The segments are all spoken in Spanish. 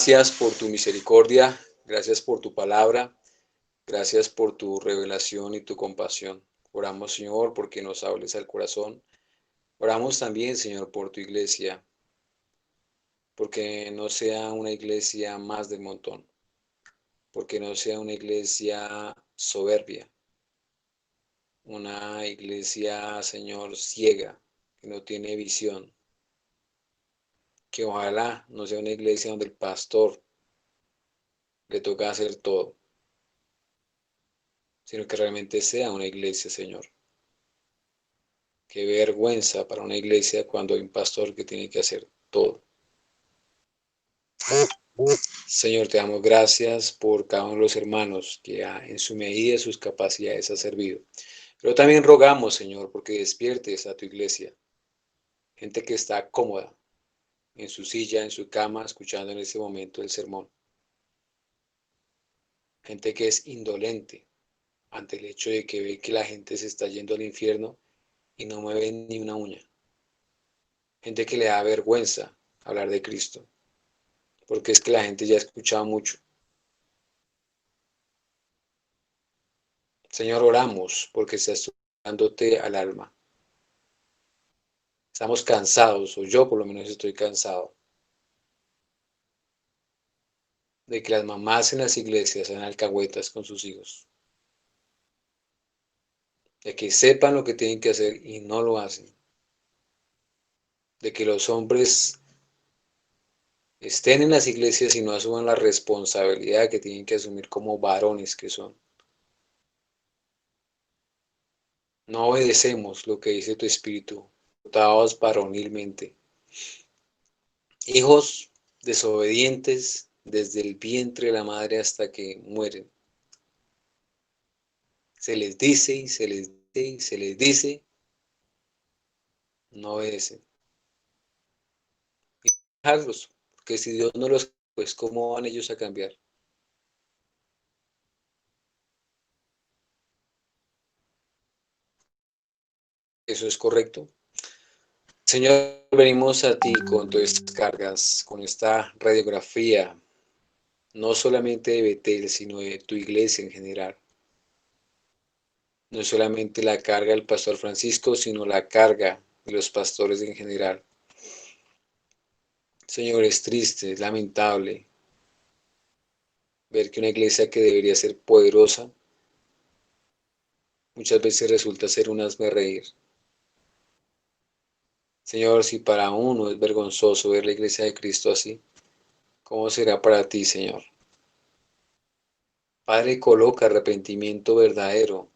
Gracias por tu misericordia, gracias por tu palabra, gracias por tu revelación y tu compasión. Oramos, Señor, porque nos hables al corazón. Oramos también, Señor, por tu iglesia, porque no sea una iglesia más del montón, porque no sea una iglesia soberbia, una iglesia, Señor, ciega, que no tiene visión, que ojalá no sea una iglesia donde el pastor le toca hacer todo, sino que realmente sea una iglesia, Señor. Qué vergüenza para una iglesia cuando hay un pastor que tiene que hacer todo. Señor, te damos gracias por cada uno de los hermanos que en su medida, sus capacidades ha servido. Pero también rogamos, Señor, porque despiertes a tu iglesia. Gente que está cómoda en su silla, en su cama, escuchando en ese momento el sermón. Gente que es indolente ante el hecho de que ve que la gente se está yendo al infierno y no mueve ni una uña. Gente que le da vergüenza hablar de Cristo, porque es que la gente ya ha escuchado mucho. Señor, oramos porque estás tocándote al alma. Estamos cansados, o yo por lo menos estoy cansado, de que las mamás en las iglesias sean alcahuetas con sus hijos, de que sepan lo que tienen que hacer y no lo hacen, de que los hombres estén en las iglesias y no asuman la responsabilidad que tienen que asumir como varones que son. No obedecemos lo que dice tu espíritu, dotados varonilmente. Hijos desobedientes desde el vientre de la madre hasta que mueren. Se les dice y se les dice y se les dice, no obedecen. Y dejarlos, porque si Dios no los, pues ¿cómo van ellos a cambiar? Eso es correcto. Señor, venimos a ti con todas estas cargas, con esta radiografía, no solamente de Betel, sino de tu iglesia en general. No solamente la carga del pastor Francisco, sino la carga de los pastores en general. Señor, es triste, es lamentable ver que una iglesia que debería ser poderosa muchas veces resulta ser un hazmerreír. Señor, si para uno es vergonzoso ver la iglesia de Cristo así, ¿cómo será para ti, Señor? Padre, coloca arrepentimiento verdadero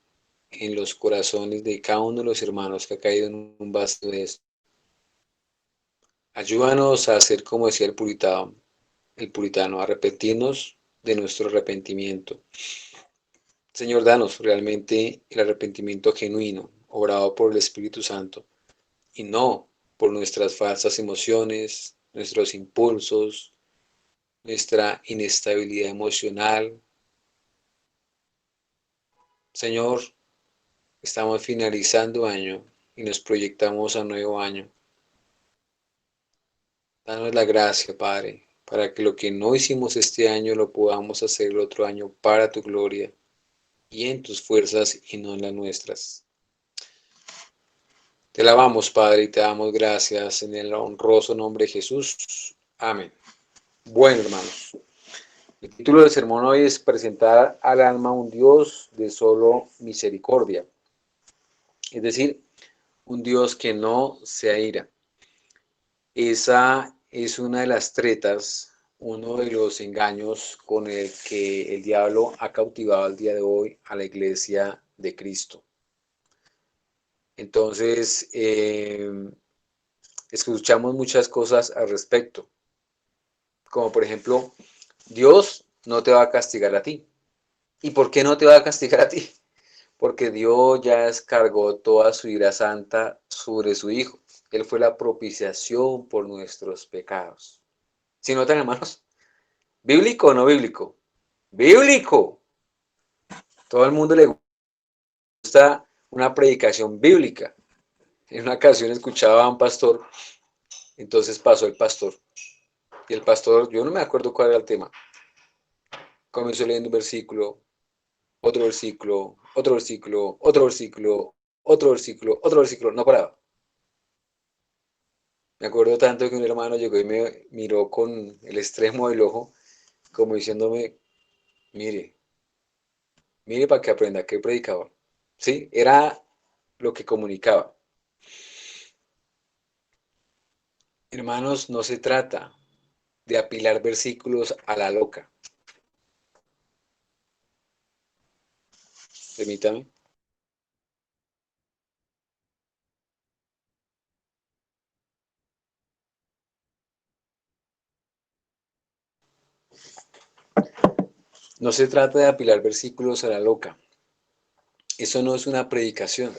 en los corazones de cada uno de los hermanos que ha caído en un vaso de esto. Ayúdanos a hacer como decía el puritano, arrepentirnos de nuestro arrepentimiento. Señor, danos realmente el arrepentimiento genuino, obrado por el Espíritu Santo, y no por nuestras falsas emociones, nuestros impulsos, nuestra inestabilidad emocional. Señor, estamos finalizando año y nos proyectamos a nuevo año. Danos la gracia, Padre, para que lo que no hicimos este año lo podamos hacer el otro año para tu gloria y en tus fuerzas y no en las nuestras. Te alabamos, Padre, y te damos gracias en el honroso nombre de Jesús. Amén. Bueno, hermanos, el título del sermón hoy es presentar al alma un Dios de solo misericordia, es decir, un Dios que no se aira. Esa es una de las tretas, uno de los engaños con el que el diablo ha cautivado al día de hoy a la iglesia de Cristo. Entonces, escuchamos muchas cosas al respecto, como por ejemplo, Dios no te va a castigar a ti. ¿Y por qué no te va a castigar a ti? Porque Dios ya descargó toda su ira santa sobre su Hijo. Él fue la propiciación por nuestros pecados. ¿Sí notan, hermanos? ¿Bíblico o no bíblico? ¡Bíblico! Todo el mundo le gusta una predicación bíblica. En una ocasión escuchaba a un pastor, entonces pasó el pastor Y el pastor, yo no me acuerdo cuál era el tema, comenzó leyendo un versículo, otro versículo, otro versículo, otro versículo, otro versículo, otro versículo, no paraba. Me acuerdo tanto que un hermano llegó y me miró con el extremo del ojo, como diciéndome, mire, mire para que aprenda, qué predicador. Sí, era lo que comunicaba. Hermanos, no se trata de apilar versículos a la loca. Permítame. No se trata de apilar versículos a la loca. Eso no es una predicación.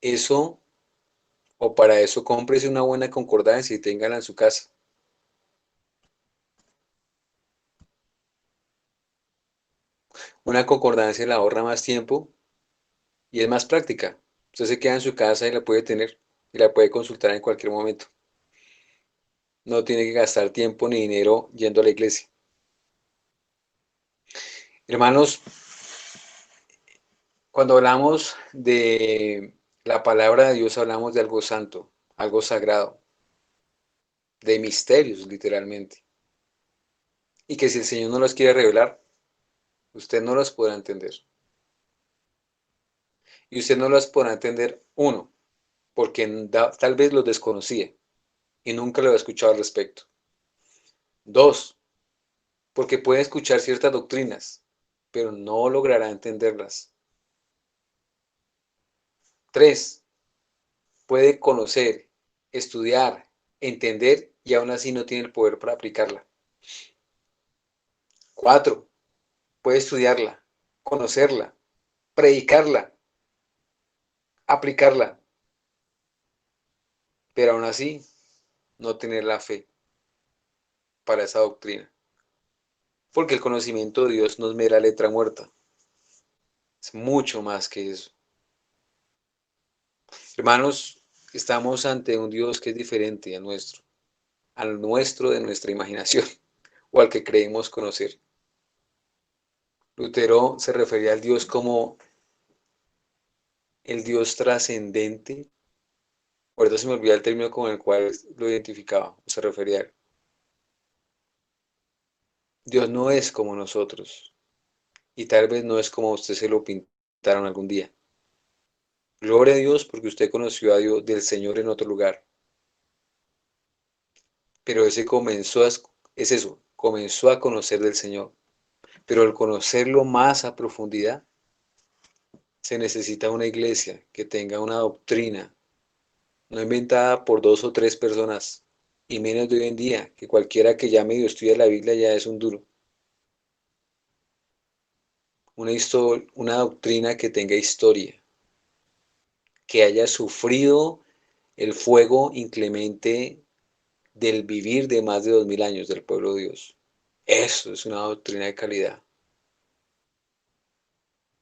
Eso, o para eso, cómprese una buena concordancia y téngala en su casa. Una concordancia le ahorra más tiempo y es más práctica. Usted se queda en su casa y la puede tener y la puede consultar en cualquier momento. No tiene que gastar tiempo ni dinero yendo a la iglesia. Hermanos, cuando hablamos de la palabra de Dios, hablamos de algo santo, algo sagrado, de misterios, literalmente. Y que si el Señor no los quiere revelar, usted no los podrá entender. Y usted no los podrá entender, uno, porque tal vez los desconocía y nunca lo había escuchado al respecto. Dos, porque puede escuchar ciertas doctrinas, pero no logrará entenderlas. Tres, puede conocer, estudiar, entender y aún así no tiene el poder para aplicarla. Cuatro, puede estudiarla, conocerla, predicarla, aplicarla, pero aún así no tener la fe para esa doctrina. Porque el conocimiento de Dios no es mera letra muerta, es mucho más que eso. Hermanos, estamos ante un Dios que es diferente al nuestro de nuestra imaginación o al que creemos conocer. Lutero se refería al Dios como el Dios trascendente. Ahorita se me olvida el término con el cual lo identificaba, o se refería a él. Dios no es como nosotros y tal vez no es como usted se lo pintaron algún día. Gloria a Dios porque usted conoció a Dios del Señor en otro lugar, pero es eso, comenzó a conocer del Señor. Pero al conocerlo más a profundidad, se necesita una iglesia que tenga una doctrina, no inventada por dos o tres personas, y menos de hoy en día, que cualquiera que ya medio estudie la Biblia ya es un duro. Una doctrina que tenga historia, que haya sufrido el fuego inclemente del vivir de más de 2000 años del pueblo de Dios. Eso es una doctrina de calidad.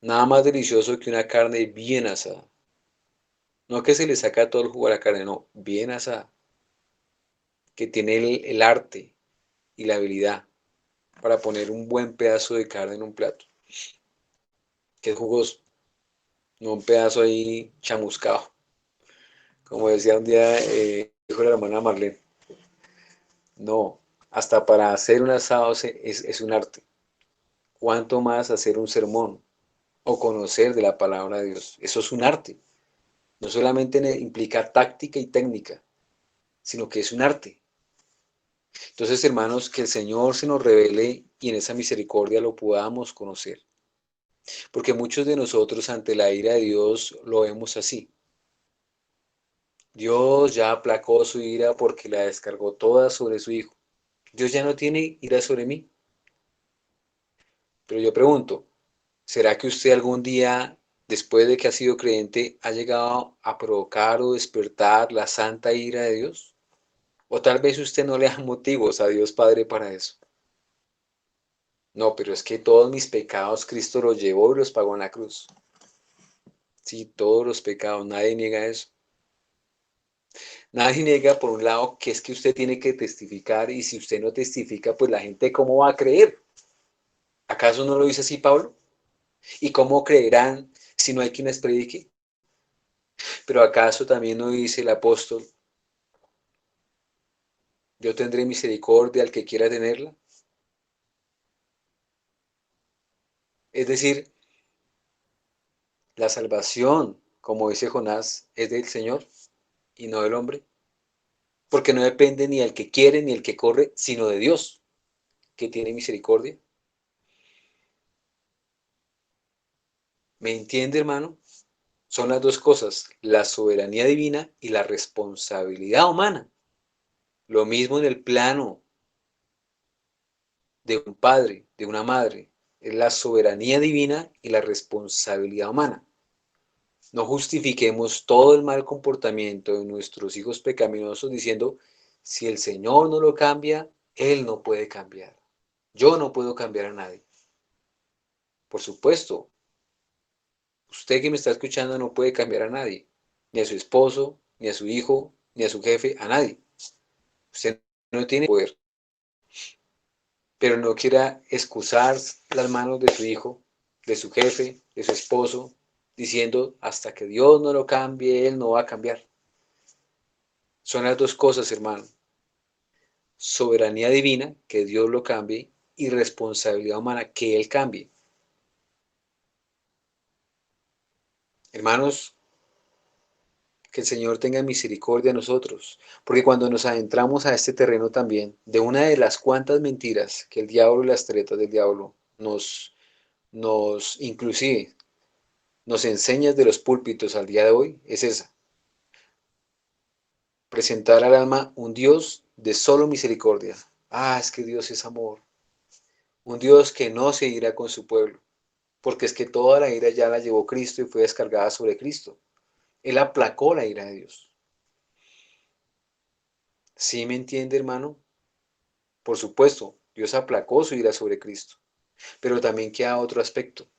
Nada más delicioso que una carne bien asada. No que se le saca todo el jugo a la carne, no, bien asada. Que tiene el arte y la habilidad para poner un buen pedazo de carne en un plato. Que es jugoso, no un pedazo ahí chamuscado. Como decía un día, dijo la hermana Marlene. No, hasta para hacer un asado es un arte. ¿Cuánto más hacer un sermón o conocer de la palabra de Dios? Eso es un arte. No solamente implica táctica y técnica, sino que es un arte. Entonces, hermanos, que el Señor se nos revele y en esa misericordia lo podamos conocer. Porque muchos de nosotros ante la ira de Dios lo vemos así. Dios ya aplacó su ira porque la descargó toda sobre su Hijo. Dios ya no tiene ira sobre mí. Pero yo pregunto, ¿será que usted algún día, después de que ha sido creyente, ha llegado a provocar o despertar la santa ira de Dios? O tal vez usted no le da motivos a Dios Padre para eso. No, pero es que todos mis pecados Cristo los llevó y los pagó en la cruz. Sí, todos los pecados, nadie niega eso. Nadie niega, por un lado, que es que usted tiene que testificar y si usted no testifica, pues la gente ¿cómo va a creer? ¿Acaso no lo dice así Pablo? ¿Y cómo creerán si no hay quien les predique? Pero ¿acaso también no dice el apóstol, yo tendré misericordia al que quiera tenerla? Es decir, la salvación, como dice Jonás, es del Señor y no del hombre, porque no depende ni del que quiere ni el que corre, sino de Dios, que tiene misericordia. ¿Me entiende, hermano? Son las dos cosas, la soberanía divina y la responsabilidad humana. Lo mismo en el plano de un padre, de una madre, es la soberanía divina y la responsabilidad humana. No justifiquemos todo el mal comportamiento de nuestros hijos pecaminosos diciendo, si el Señor no lo cambia, Él no puede cambiar. Yo no puedo cambiar a nadie. Por supuesto, usted que me está escuchando no puede cambiar a nadie, ni a su esposo, ni a su hijo, ni a su jefe, a nadie. Usted no tiene poder, pero no quiera excusar las manos de su hijo, de su jefe, de su esposo, diciendo hasta que Dios no lo cambie, Él no va a cambiar. Son las dos cosas, hermano. Soberanía divina, que Dios lo cambie, y responsabilidad humana, que Él cambie. Hermanos, que el Señor tenga misericordia de nosotros, porque cuando nos adentramos a este terreno también, de una de las cuantas mentiras que el diablo y las tretas del diablo inclusive, nos enseña de los púlpitos al día de hoy, es esa, presentar al alma un Dios de solo misericordia. Ah, es que Dios es amor, un Dios que no se irá con su pueblo, porque es que toda la ira ya la llevó Cristo y fue descargada sobre Cristo. Él aplacó la ira de Dios. ¿Sí me entiende, hermano? Por supuesto, Dios aplacó su ira sobre Cristo, pero también queda otro aspecto.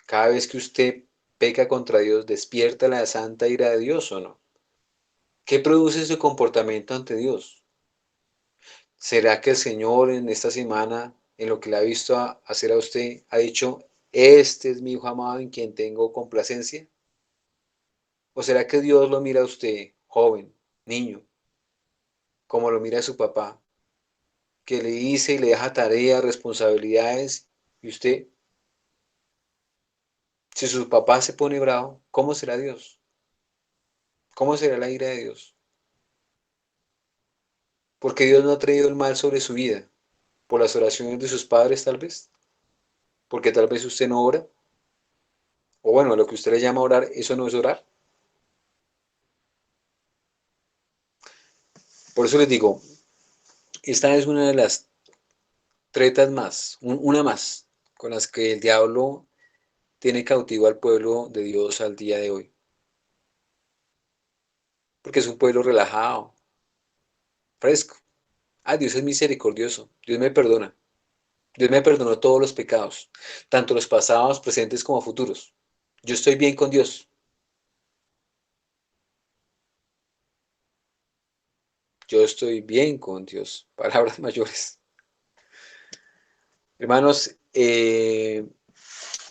Cada vez que usted peca contra Dios, ¿despierta la santa ira de Dios o no? ¿Qué produce su comportamiento ante Dios? ¿Será que el Señor en esta semana, en lo que le ha visto hacer a usted, ha dicho, este es mi hijo amado en quien tengo complacencia? ¿O será que Dios lo mira a usted, joven, niño, como lo mira a su papá, que le dice y le deja tareas, responsabilidades, y usted, si su papá se pone bravo, ¿cómo será Dios? ¿Cómo será la ira de Dios? Porque Dios no ha traído el mal sobre su vida, por las oraciones de sus padres tal vez, porque tal vez usted no ora, o bueno, lo que usted le llama orar, eso no es orar. Por eso les digo, esta es una de las tretas más, una más, con las que el diablo tiene cautivo al pueblo de Dios al día de hoy. Porque es un pueblo relajado, fresco. Ah, Dios es misericordioso, Dios me perdona. Dios me perdonó todos los pecados, tanto los pasados, presentes como futuros. Yo estoy bien con Dios. Yo estoy bien con Dios. Palabras mayores. Hermanos,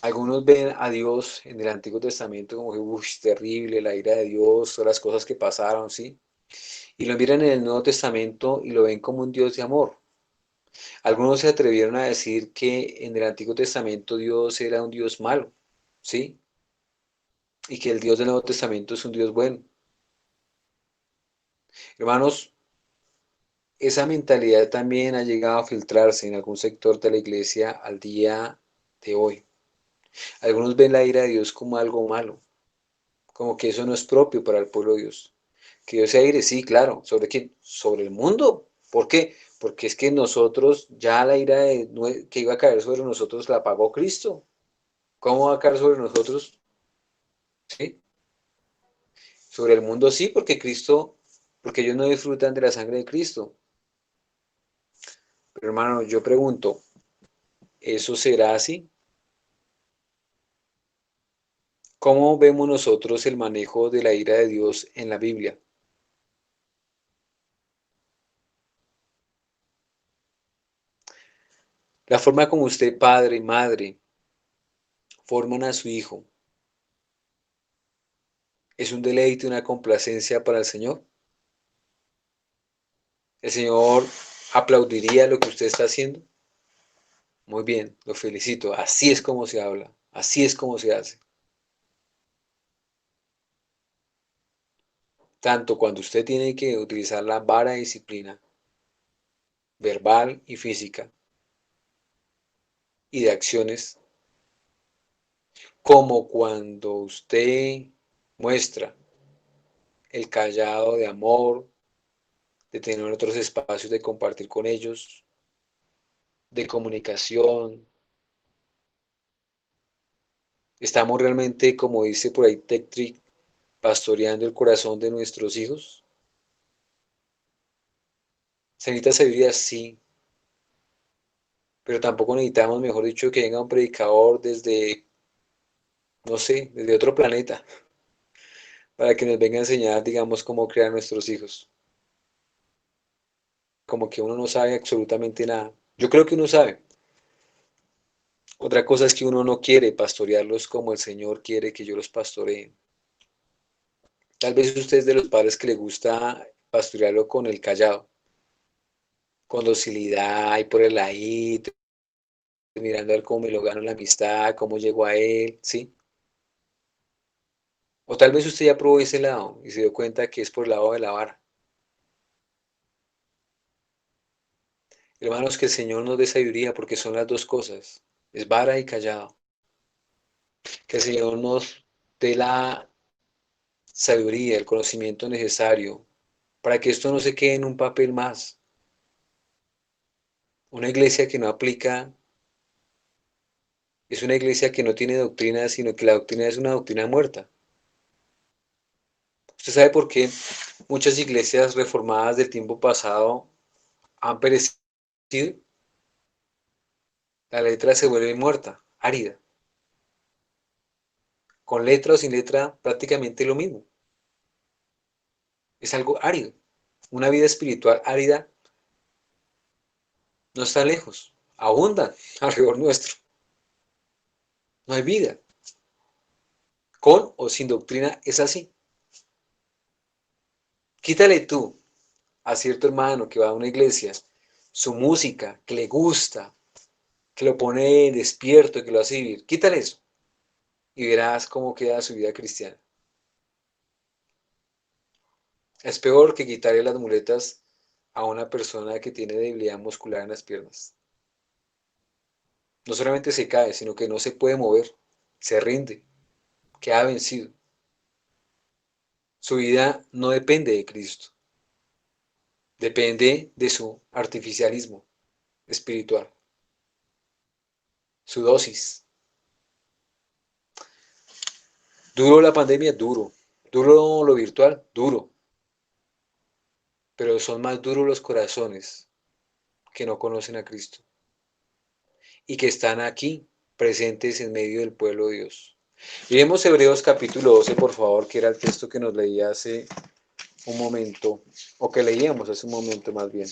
algunos ven a Dios en el Antiguo Testamento como que, uy, terrible, la ira de Dios, todas las cosas que pasaron, ¿sí? Y lo miran en el Nuevo Testamento y lo ven como un Dios de amor. Algunos se atrevieron a decir que en el Antiguo Testamento Dios era un Dios malo, ¿sí? Y que el Dios del Nuevo Testamento es un Dios bueno. Hermanos, esa mentalidad también ha llegado a filtrarse en algún sector de la iglesia al día de hoy. Algunos ven la ira de Dios como algo malo, como que eso no es propio para el pueblo de Dios. Que Dios se aire, sí, claro. ¿Sobre quién? Sobre el mundo. ¿Por qué? Porque es que nosotros, ya la ira que iba a caer sobre nosotros la pagó Cristo. ¿Cómo va a caer sobre nosotros? ¿Sí? Sobre el mundo sí, porque ellos no disfrutan de la sangre de Cristo. Pero hermano, yo pregunto, ¿eso será así? ¿Cómo vemos nosotros el manejo de la ira de Dios en la Biblia? La forma como usted, padre, madre, forman a su hijo, ¿es un deleite, una complacencia para el Señor? ¿El Señor aplaudiría lo que usted está haciendo? Muy bien, lo felicito. Así es como se habla, así es como se hace. Tanto cuando usted tiene que utilizar la vara de disciplina verbal y física y de acciones, como cuando usted muestra el callado de amor, de tener otros espacios de compartir con ellos, de comunicación. Estamos realmente, como dice por ahí Tech Trick, pastoreando el corazón de nuestros hijos. Se necesita sabiduría, sí, pero tampoco necesitamos, mejor dicho, que venga un predicador desde, no sé, desde otro planeta, para que nos venga a enseñar, digamos, cómo crear nuestros hijos. Como que uno no sabe absolutamente nada. Yo creo que uno sabe. Otra cosa es que uno no quiere pastorearlos como el Señor quiere que yo los pastoree. Tal vez usted es de los padres que le gusta pastorearlo con el callado, con docilidad y por el ladito, mirando a ver cómo me lo gano la amistad, cómo llego a él, ¿sí? O tal vez usted ya probó ese lado y se dio cuenta que es por el lado de la vara. Hermanos, que el Señor nos dé sabiduría porque son las dos cosas, es vara y callado. Que el Señor nos dé la sabiduría, el conocimiento necesario para que esto no se quede en un papel más. Una iglesia que no aplica es una iglesia que no tiene doctrina, sino que la doctrina es una doctrina muerta. ¿Usted sabe por qué muchas iglesias reformadas del tiempo pasado han perecido? La letra se vuelve muerta, árida. Con letra o sin letra, prácticamente lo mismo. Es algo árido. Una vida espiritual árida no está lejos, abunda alrededor nuestro. No hay vida. Con o sin doctrina es así. Quítale tú a cierto hermano que va a una iglesia su música, que le gusta, que lo pone despierto, que lo hace vivir. Quítale eso y verás cómo queda su vida cristiana. Es peor que quitarle las muletas a una persona que tiene debilidad muscular en las piernas. No solamente se cae, sino que no se puede mover, se rinde, queda vencido. Su vida no depende de Cristo, depende de su artificialismo espiritual, su dosis. Duro la pandemia, duro. Duro lo virtual, duro. Pero son más duros los corazones que no conocen a Cristo y que están aquí presentes en medio del pueblo de Dios. Miremos Hebreos capítulo 12, por favor, que era el texto que nos leía hace un momento, o que leíamos hace un momento más bien.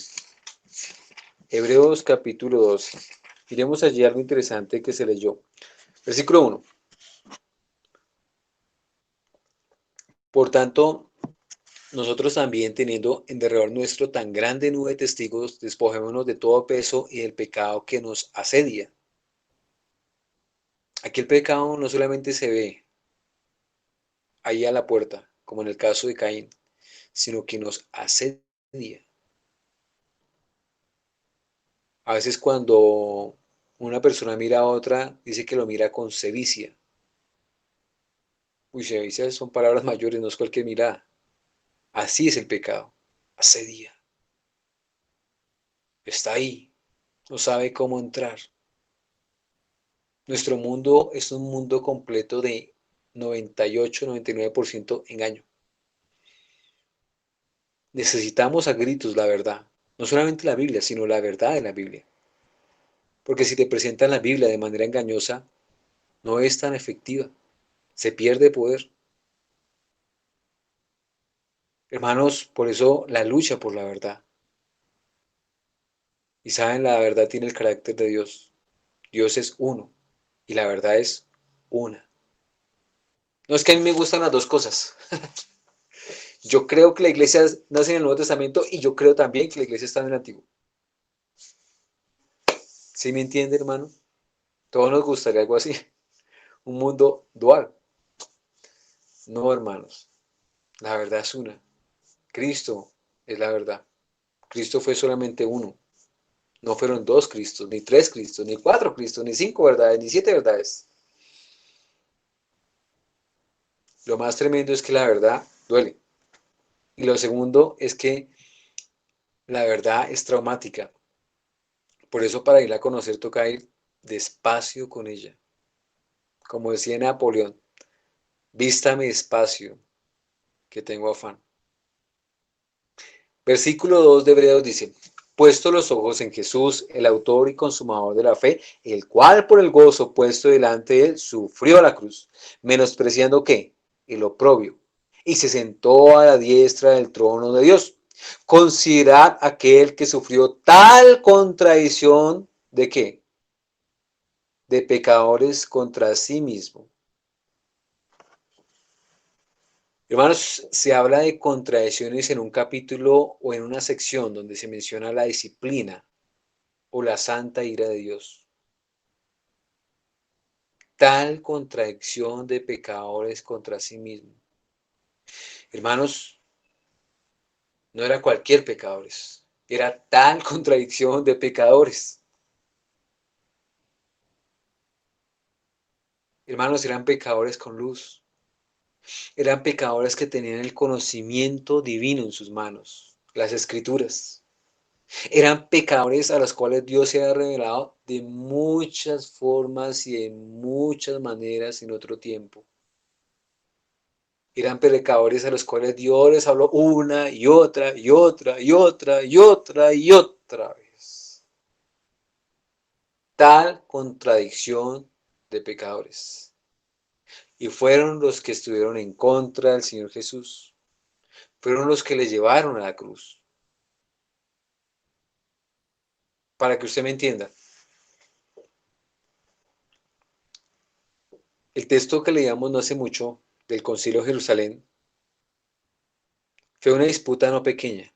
Hebreos capítulo 12. Miremos allí algo interesante que se leyó. Versículo 1. Por tanto, nosotros también, teniendo en derredor nuestro tan grande nube de testigos, despojémonos de todo peso y del pecado que nos asedia. Aquí el pecado no solamente se ve ahí a la puerta, como en el caso de Caín, sino que nos asedia. A veces cuando una persona mira a otra, dice que lo mira con sevicia. Uy, sevicia son palabras mayores, no es cualquier mirada. Así es el pecado. Asedia. Está ahí. No sabe cómo entrar. Nuestro mundo es un mundo completo de 98-99% engaño. Necesitamos a gritos la verdad. No solamente la Biblia, sino la verdad de la Biblia. Porque si te presentan la Biblia de manera engañosa, no es tan efectiva. se pierde poder. Hermanos, por eso la lucha por la verdad. Y saben, la verdad tiene el carácter de Dios. Dios es uno y la verdad es una. No es que a mí me gustan las dos cosas. Yo creo que la iglesia nace en el Nuevo Testamento y yo creo también que la iglesia está en el Antiguo. ¿Sí me entiende, hermano? Todos nos gustaría algo así. Un mundo dual. No, hermanos. La verdad es una. Cristo es la verdad. Cristo fue solamente uno. No fueron dos Cristos, ni tres Cristos, ni cuatro Cristos, ni cinco verdades, ni siete verdades. Lo más tremendo es que la verdad duele. Y lo segundo es que la verdad es traumática. Por eso para irla a conocer toca ir despacio con ella. Como decía Napoleón, vístame despacio, que tengo afán. Versículo 2 de Hebreos dice, puesto los ojos en Jesús, el autor y consumador de la fe, el cual por el gozo puesto delante de él sufrió la cruz, menospreciando ¿qué? El oprobio, y se sentó a la diestra del trono de Dios. Considerad aquel que sufrió tal contradicción de ¿qué? De pecadores contra sí mismo. Hermanos, se habla de contradicciones en un capítulo o en una sección donde se menciona la disciplina o la santa ira de Dios. Tal contradicción de pecadores contra sí mismo. Hermanos, no era cualquier pecadores, era tal contradicción de pecadores. Hermanos, eran pecadores con luz. Eran pecadores que tenían el conocimiento divino en sus manos, las escrituras. Eran pecadores a los cuales Dios se ha revelado de muchas formas y de muchas maneras en otro tiempo. Eran pecadores a los cuales Dios les habló una y otra y otra y otra y otra y otra vez. Tal contradicción de pecadores. Y fueron los que estuvieron en contra del Señor Jesús. Fueron los que le llevaron a la cruz. Para que usted me entienda. El texto que leíamos no hace mucho del Concilio de Jerusalén fue una disputa no pequeña.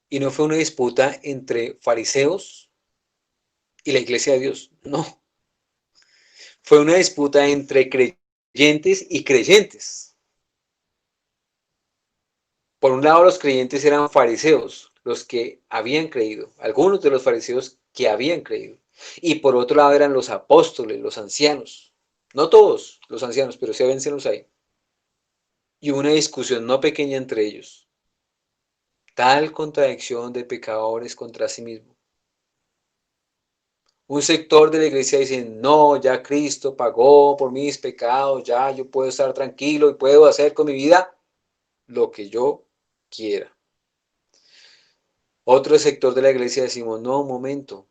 Y no fue una disputa entre fariseos y la iglesia de Dios. No. Fue una disputa entre creyentes y creyentes. Por un lado, los creyentes eran fariseos, los que habían creído, algunos de los fariseos que habían creído. Y por otro lado eran los apóstoles, los ancianos. No todos los ancianos, pero sí los ahí. Y hubo una discusión no pequeña entre ellos. Tal contradicción de pecadores contra sí mismo. Un sector de la iglesia dice, no, ya Cristo pagó por mis pecados, ya yo puedo estar tranquilo y puedo hacer con mi vida lo que yo quiera. Otro sector de la iglesia decimos, no, un momento.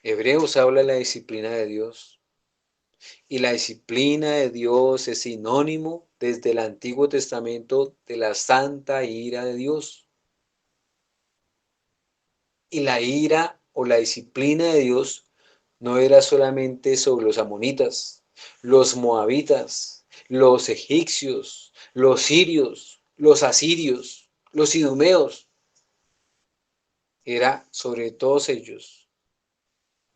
Hebreos habla de la disciplina de Dios. Y la disciplina de Dios es sinónimo desde el Antiguo Testamento de la santa ira de Dios. Y la ira o la disciplina de Dios no era solamente sobre los amonitas, los moabitas, los egipcios, los sirios, los asirios, los idumeos. Era sobre todos ellos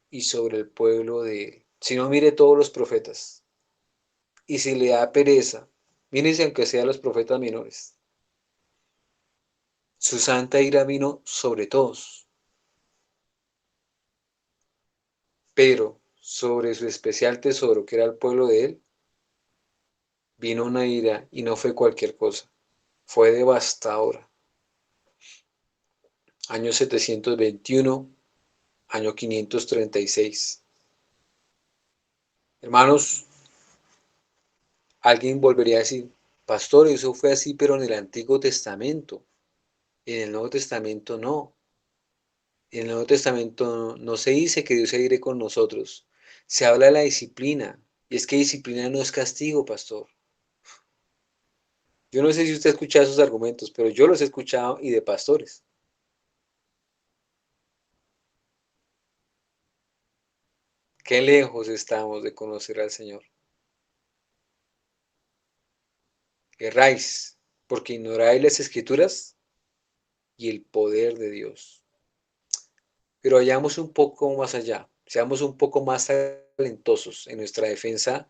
y sobre el pueblo de él. Si no, mire todos los profetas. Y si le da pereza, mírense aunque sean los profetas menores. Su santa ira vino sobre todos, pero sobre su especial tesoro, que era el pueblo de él, vino una ira y no fue cualquier cosa, fue devastadora. Año 721, año 536. Hermanos, alguien volvería a decir, pastor, eso fue así, pero en el Antiguo Testamento. En el Nuevo Testamento no. En el Nuevo Testamento no se dice que Dios se iré con nosotros, Se habla de la disciplina. Y es que disciplina no es castigo, pastor. Yo no sé si usted ha escuchado esos argumentos, pero yo los he escuchado y de pastores. Qué lejos estamos de conocer al Señor. Erráis, porque ignoráis las Escrituras y el poder de Dios. Pero vayamos un poco más allá, seamos un poco más talentosos en nuestra defensa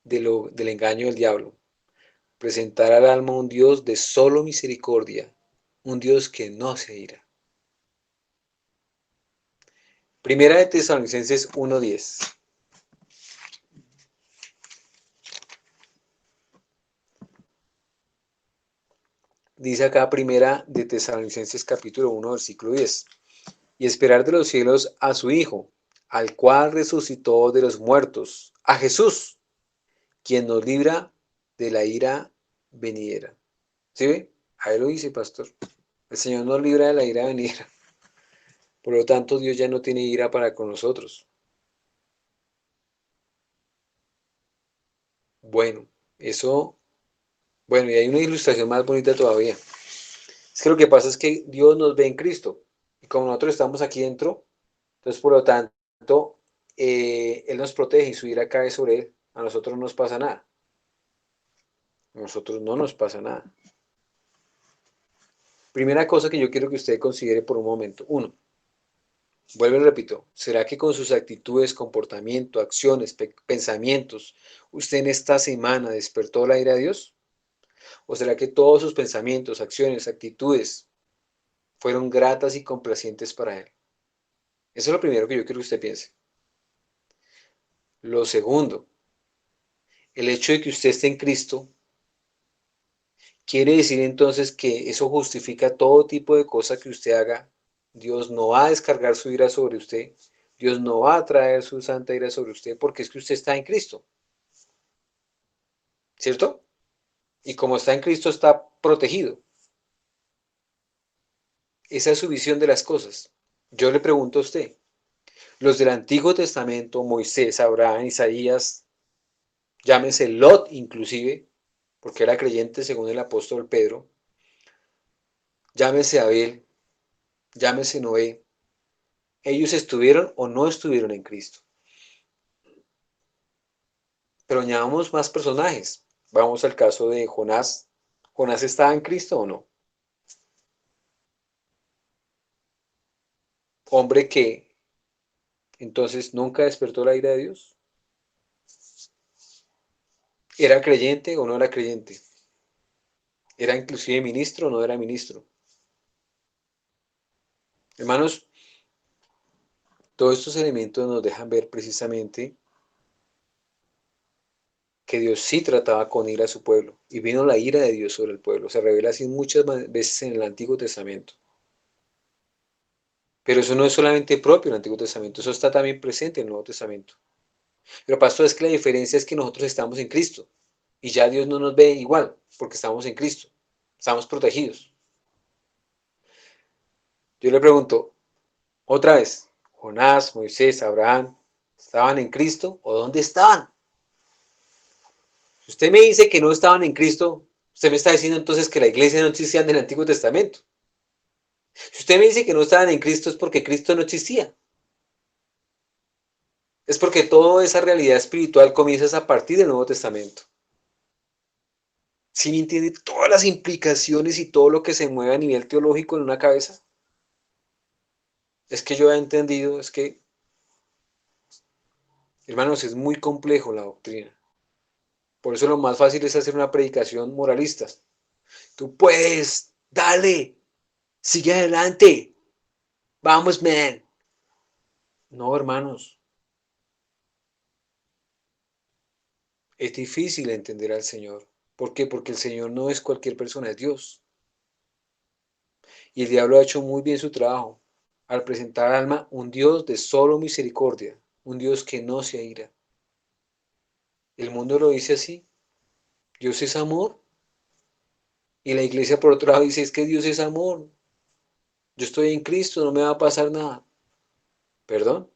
del engaño del diablo. Presentar al alma un Dios de solo misericordia, un Dios que no se ira. Primera de Tesalonicenses 1:10. Dice acá Primera de Tesalonicenses capítulo 1, versículo 10. Y esperar de los cielos a su Hijo, al cual resucitó de los muertos, a Jesús, quien nos libra de la ira venidera. ¿Sí ve? Ahí lo dice, pastor. El Señor nos libra de la ira venidera. Por lo tanto, Dios ya no tiene ira para con nosotros. Bueno, eso, bueno, y hay una ilustración más bonita todavía. Es que lo que pasa es que Dios nos ve en Cristo. Y como nosotros estamos aquí dentro, entonces por lo tanto, Él nos protege y su ira cae sobre Él. A nosotros no nos pasa nada. A nosotros no nos pasa nada. Primera cosa que yo quiero que usted considere por un momento. Uno, vuelvo y repito, ¿será que con sus actitudes, comportamiento, acciones, pensamientos, usted en esta semana despertó la ira de Dios? ¿O será que todos sus pensamientos, acciones, actitudes fueron gratas y complacientes para Él? Eso es lo primero que yo quiero que usted piense. Lo segundo, el hecho de que usted esté en Cristo, quiere decir entonces que eso justifica todo tipo de cosa que usted haga. Dios no va a descargar su ira sobre usted. Dios no va a traer su santa ira sobre usted porque es que usted está en Cristo. ¿Cierto? Y como está en Cristo está protegido. Esa es su visión de las cosas. Yo le pregunto a usted, los del Antiguo Testamento, Moisés, Abraham, Isaías, llámese Lot inclusive, porque era creyente según el apóstol Pedro, llámese Abel, llámese Noé, ellos estuvieron o no estuvieron en Cristo. Pero añadamos más personajes. Vamos al caso de Jonás. ¿Jonás estaba en Cristo o no? Hombre que entonces nunca despertó la ira de Dios. ¿Era creyente o no era creyente? ¿Era inclusive ministro o no era ministro? Hermanos, todos estos elementos nos dejan ver precisamente que Dios sí trataba con ira a su pueblo y vino la ira de Dios sobre el pueblo. Se revela así muchas veces en el Antiguo Testamento. Pero eso no es solamente propio del Antiguo Testamento, eso está también presente en el Nuevo Testamento. Pero pastor, es que la diferencia es que nosotros estamos en Cristo y ya Dios no nos ve igual porque estamos en Cristo, estamos protegidos. Yo le pregunto otra vez, Jonás, Moisés, Abraham, ¿estaban en Cristo o dónde estaban? Si usted me dice que no estaban en Cristo, usted me está diciendo entonces que la iglesia no existía en el Antiguo Testamento. Si usted me dice que no estaban en Cristo es porque Cristo no existía. Es porque toda esa realidad espiritual comienza a partir del Nuevo Testamento. ¿Sí me entiende todas las implicaciones y todo lo que se mueve a nivel teológico en una cabeza? Es que yo he entendido, es que, hermanos, es muy complejo la doctrina. Por eso lo más fácil es hacer una predicación moralista. Tú puedes, dale, sigue adelante, vamos, man. No, hermanos, es difícil entender al Señor. ¿Por qué? Porque el Señor no es cualquier persona, es Dios. Y el diablo ha hecho muy bien su trabajo al presentar al alma un Dios de solo misericordia, un Dios que no se aira. El mundo lo dice así, Dios es amor. Y la iglesia por otro lado dice, es que Dios es amor. Yo estoy en Cristo, no me va a pasar nada. ¿Perdón?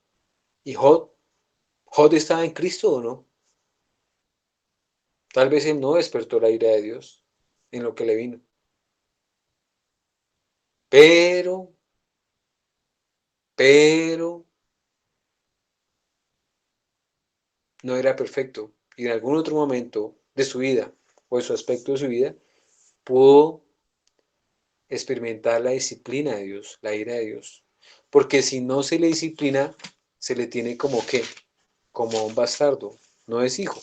¿Y Job? ¿Job estaba en Cristo o no? Tal vez él no despertó la ira de Dios en lo que le vino. Pero, pero, no era perfecto. Y en algún otro momento de su vida, o de su aspecto de su vida, pudo experimentar la disciplina de Dios, la ira de Dios. Porque si no se le disciplina, se le tiene como qué, como a un bastardo, no es hijo.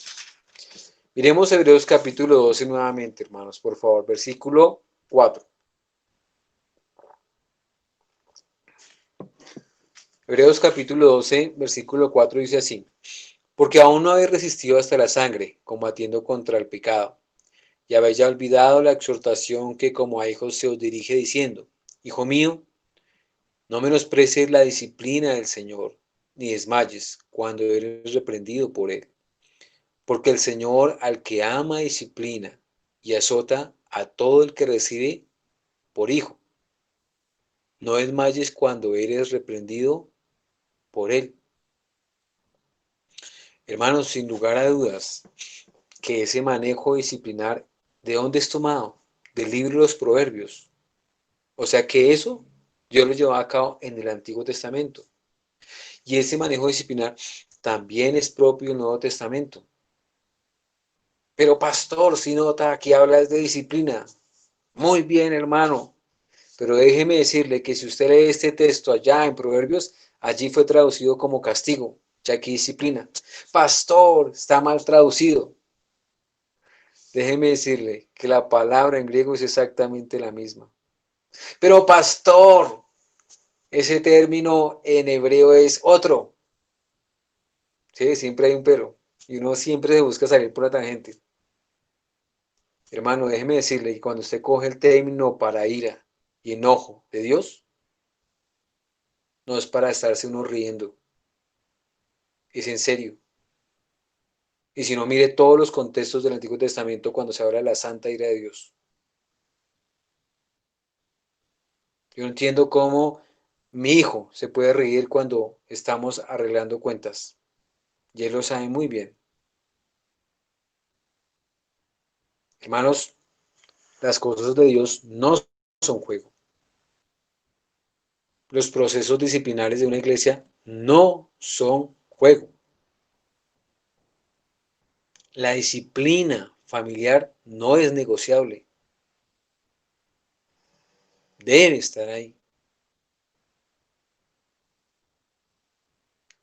Miremos Hebreos capítulo 12 nuevamente, hermanos, por favor, versículo 4. Hebreos capítulo 12, versículo 4 dice así: porque aún no habéis resistido hasta la sangre, combatiendo contra el pecado, y habéis ya olvidado la exhortación que como a hijos se os dirige diciendo: Hijo mío, no menosprecies la disciplina del Señor, ni desmayes cuando eres reprendido por él. Porque el Señor al que ama disciplina y azota a todo el que recibe por hijo. No desmayes cuando eres reprendido por él. Hermanos, sin lugar a dudas, que ese manejo disciplinar, ¿de dónde es tomado? Del libro de los Proverbios. O sea que eso Dios lo llevaba a cabo en el Antiguo Testamento. Y ese manejo disciplinar también es propio del Nuevo Testamento. Pero pastor, si nota, aquí hablas de disciplina. Muy bien, hermano. Pero déjeme decirle que si usted lee este texto allá en Proverbios, allí fue traducido como castigo, ya que disciplina. Pastor, está mal traducido. Déjeme decirle que la palabra en griego es exactamente la misma. Pero pastor, ese término en hebreo es otro. Sí, siempre hay un pero. Y uno siempre se busca salir por la tangente. Hermano, déjeme decirle que cuando usted coge el término para ira y enojo de Dios, no es para estarse uno riendo. Es en serio. Y si no, mire todos los contextos del Antiguo Testamento cuando se habla de la santa ira de Dios. Yo no entiendo cómo mi hijo se puede reír cuando estamos arreglando cuentas. Y él lo sabe muy bien. Hermanos, las cosas de Dios no son juego. Los procesos disciplinares de una iglesia no son juego. La disciplina familiar no es negociable. Debe estar ahí.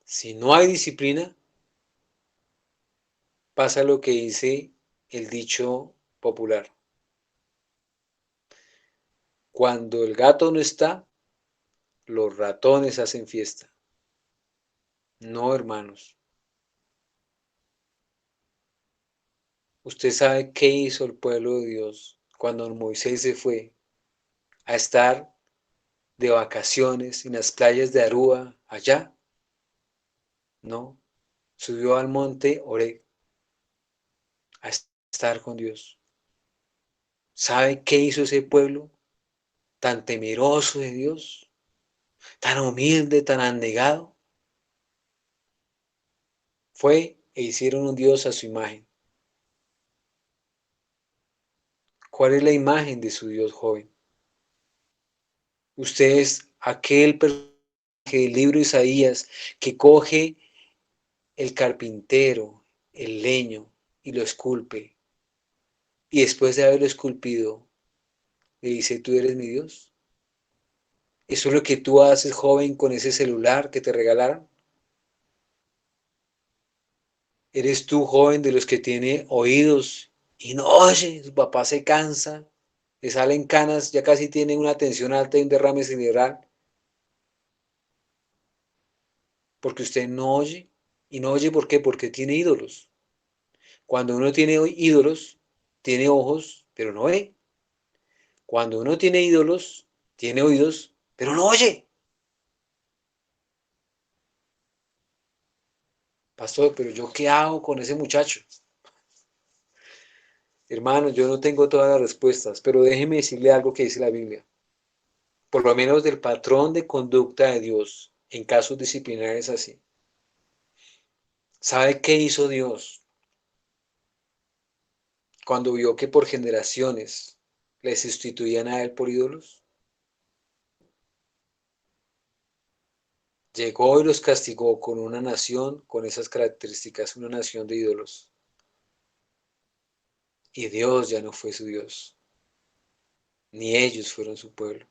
Si no hay disciplina, pasa lo que dice el dicho popular. Cuando el gato no está, los ratones hacen fiesta. No, hermanos. Usted sabe qué hizo el pueblo de Dios cuando Moisés se fue a estar de vacaciones en las playas de Aruba, allá. No, subió al monte Oreb a estar con Dios. ¿Sabe qué hizo ese pueblo tan temeroso de Dios, tan humilde, tan abnegado? Fue e hicieron un Dios a su imagen. ¿Cuál es la imagen de su Dios, joven? Usted es aquel personaje del libro de Isaías que coge el carpintero, el leño y lo esculpe. Y después de haberlo esculpido, le dice: ¿tú eres mi Dios? ¿Eso es lo que tú haces, joven, con ese celular que te regalaron? ¿Eres tú, joven, de los que tiene oídos y no oye? Su papá se cansa, le salen canas, ya casi tiene una tensión alta y un derrame cerebral, porque usted no oye. ¿Y no oye por qué? Porque tiene ídolos. Cuando uno tiene ídolos, tiene ojos, pero no ve. Cuando uno tiene ídolos, tiene oídos, pero no oye. Pastor, pero ¿yo qué hago con ese muchacho? Hermano, yo no tengo todas las respuestas, pero déjeme decirle algo que dice la Biblia. Por lo menos del patrón de conducta de Dios en casos disciplinares así. ¿Sabe qué hizo Dios cuando vio que por generaciones le sustituían a él por ídolos? Llegó y los castigó con una nación con esas características, una nación de ídolos. Y Dios ya no fue su Dios, ni ellos fueron su pueblo.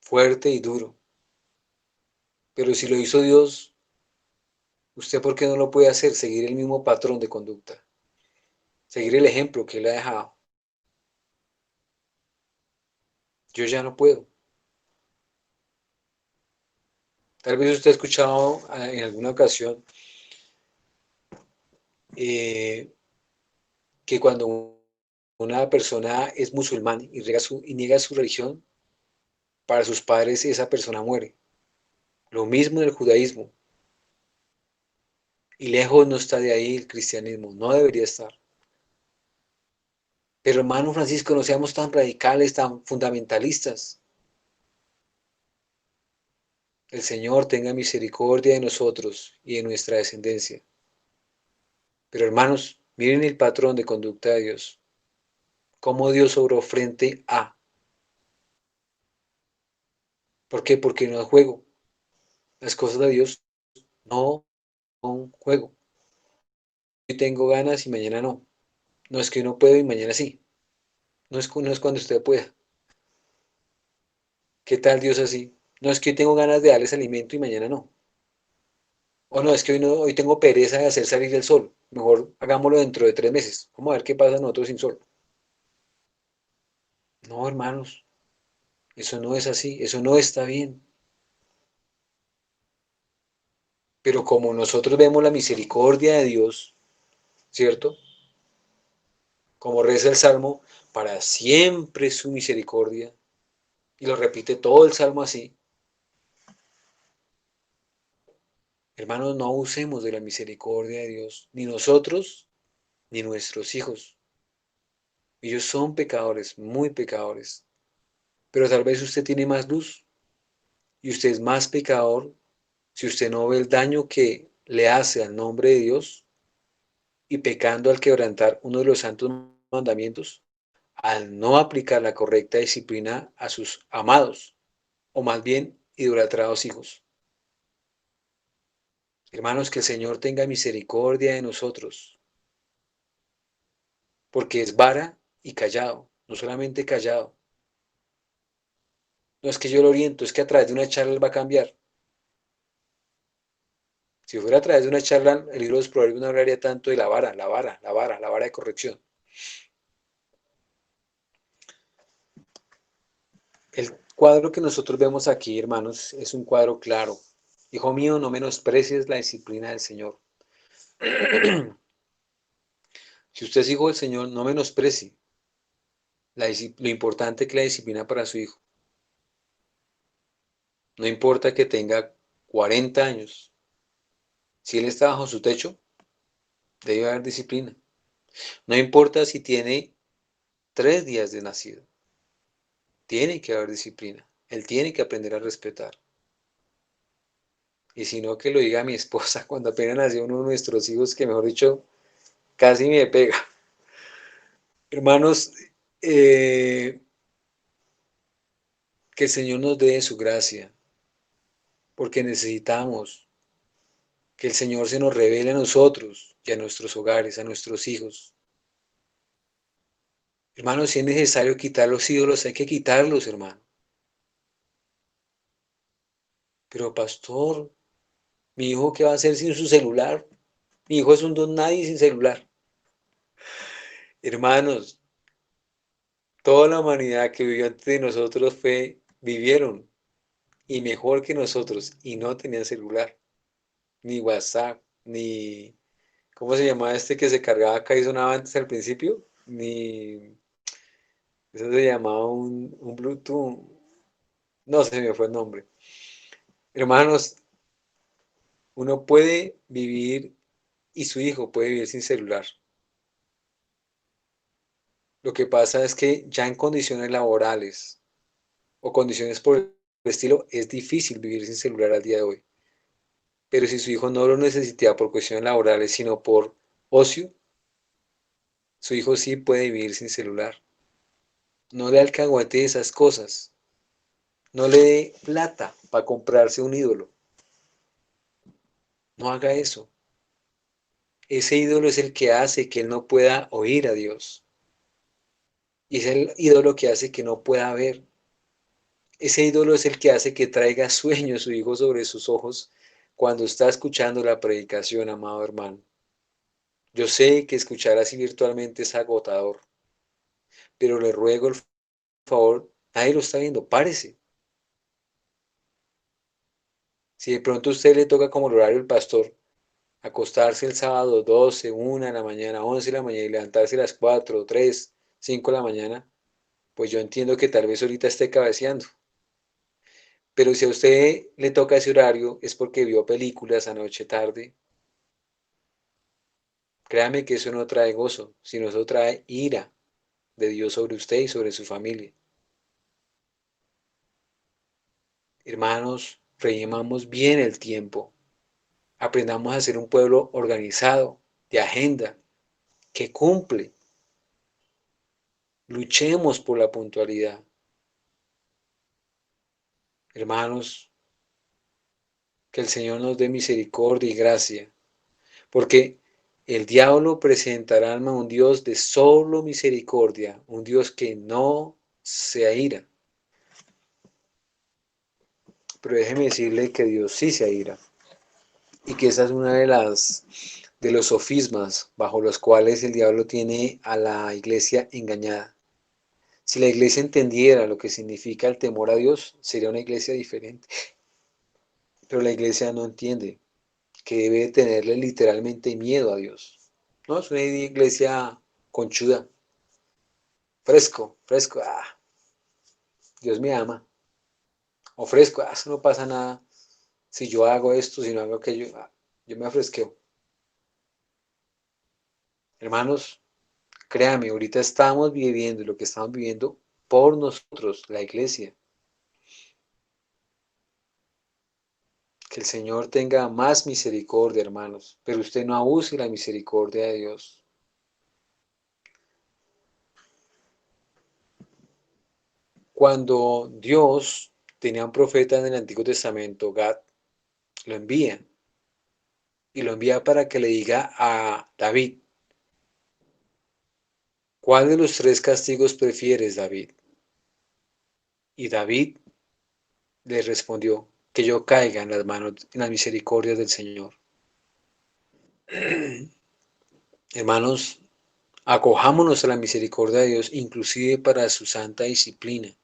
Fuerte y duro. Pero si lo hizo Dios, ¿usted por qué no lo puede hacer? Seguir el mismo patrón de conducta, seguir el ejemplo que Él ha dejado. Yo ya no puedo. Tal vez usted ha escuchado en alguna ocasión eh, que cuando una persona es musulmán y niega su religión, para sus padres esa persona muere. Lo mismo en el judaísmo. Y lejos no está de ahí el cristianismo, no debería estar. Pero hermano Francisco, no seamos tan radicales, tan fundamentalistas. El Señor tenga misericordia de nosotros y de nuestra descendencia. Pero hermanos, miren el patrón de conducta de Dios. Cómo Dios obró frente a. ¿Por qué? Porque no es juego. Las cosas de Dios no son juego. Hoy tengo ganas y mañana no. No es que uno pueda y mañana sí. No es cuando usted pueda. ¿Qué tal Dios así? No es que hoy tengo ganas de darles alimento y mañana no. O no, es que hoy, no, hoy tengo pereza de hacer salir el sol. Mejor hagámoslo dentro de 3 meses. Vamos a ver qué pasa nosotros sin sol. No, hermanos, eso no es así. Eso no está bien. Pero como nosotros vemos la misericordia de Dios, ¿cierto? Como reza el Salmo, para siempre su misericordia. Y lo repite todo el Salmo así. Hermanos, no abusemos de la misericordia de Dios. Ni nosotros, ni nuestros hijos. Ellos son pecadores, muy pecadores. Pero tal vez usted tiene más luz y usted es más pecador si usted no ve el daño que le hace al nombre de Dios y pecando al quebrantar uno de los santos mandamientos, al no aplicar la correcta disciplina a sus amados, o más bien idolatrados hijos. Hermanos, que el Señor tenga misericordia de nosotros, porque es vara y callado, no solamente callado. No es que yo lo oriento, es que a través de una charla él va a cambiar. Si fuera a través de una charla, el libro de los Proverbios no hablaría tanto de la vara, la vara, la vara, la vara de corrección. El cuadro que nosotros vemos aquí, hermanos, es un cuadro claro. Hijo mío, no menosprecies la disciplina del Señor. Si usted es hijo del Señor, no menosprecie lo importante que es la disciplina para su hijo. No importa que tenga 40 años. Si él está bajo su techo, debe haber disciplina. No importa si tiene 3 días de nacido. Tiene que haber disciplina. Él tiene que aprender a respetar. Y si no, que lo diga mi esposa cuando apenas nació uno de nuestros hijos, que mejor dicho, casi me pega. Hermanos, que el Señor nos dé su gracia, porque necesitamos que el Señor se nos revele a nosotros y a nuestros hogares, a nuestros hijos. Hermanos, si es necesario quitar los ídolos, hay que quitarlos, hermano. Pero pastor, mi hijo, ¿qué va a hacer sin su celular? Mi hijo es un don nadie sin celular. Hermanos, toda la humanidad que vivió antes de nosotros vivieron y mejor que nosotros y no tenían celular, ni WhatsApp, ni, ¿cómo se llamaba este que se cargaba acá y sonaba antes al principio? Ni, eso se llamaba un Bluetooth, no se me fue el nombre. Hermanos, uno puede vivir y su hijo puede vivir sin celular. Lo que pasa es que ya en condiciones laborales o condiciones por el estilo, es difícil vivir sin celular al día de hoy. Pero si su hijo no lo necesita por cuestiones laborales, sino por ocio, su hijo sí puede vivir sin celular. No le alcahuete esas cosas. No le dé plata para comprarse un ídolo. No haga eso. Ese ídolo es el que hace que él no pueda oír a Dios. Y es el ídolo que hace que no pueda ver. Ese ídolo es el que hace que traiga sueño su hijo sobre sus ojos cuando está escuchando la predicación, amado hermano. Yo sé que escuchar así virtualmente es agotador, pero le ruego el favor, nadie lo está viendo, párese. Si de pronto a usted le toca como el horario del pastor, acostarse el sábado 12, 1 de la mañana, 11 de la mañana y levantarse a las 4, 3, 5 de la mañana, pues yo entiendo que tal vez ahorita esté cabeceando. Pero si a usted le toca ese horario es porque vio películas anoche tarde. Créame que eso no trae gozo, sino eso trae ira de Dios sobre usted y sobre su familia. Hermanos, rellenamos bien el tiempo. Aprendamos a ser un pueblo organizado, de agenda, que cumple. Luchemos por la puntualidad. Hermanos, que el Señor nos dé misericordia y gracia, porque el diablo presentará a un Dios de solo misericordia, un Dios que no se aira. Pero déjeme decirle que Dios sí se aira y que esa es una de los sofismas bajo los cuales el diablo tiene a la iglesia engañada. Si la iglesia entendiera lo que significa el temor a Dios, sería una iglesia diferente. Pero la iglesia no entiende que debe tenerle literalmente miedo a Dios. No, es una iglesia conchuda, fresco, fresco, Dios me ama. O fresco, eso no pasa nada si yo hago esto, si no hago aquello, yo me afresqueo. Hermanos, créame, ahorita estamos viviendo lo que estamos viviendo por nosotros, la iglesia. Que el Señor tenga más misericordia, hermanos, pero usted no abuse la misericordia de Dios. Cuando Dios tenía un profeta en el Antiguo Testamento, Gad, lo envía y lo envía para que le diga a David, ¿cuál de los tres castigos prefieres, David? Y David le respondió, que yo caiga en las manos, en las misericordias del Señor. Hermanos, acojámonos a la misericordia de Dios, inclusive para su santa disciplina.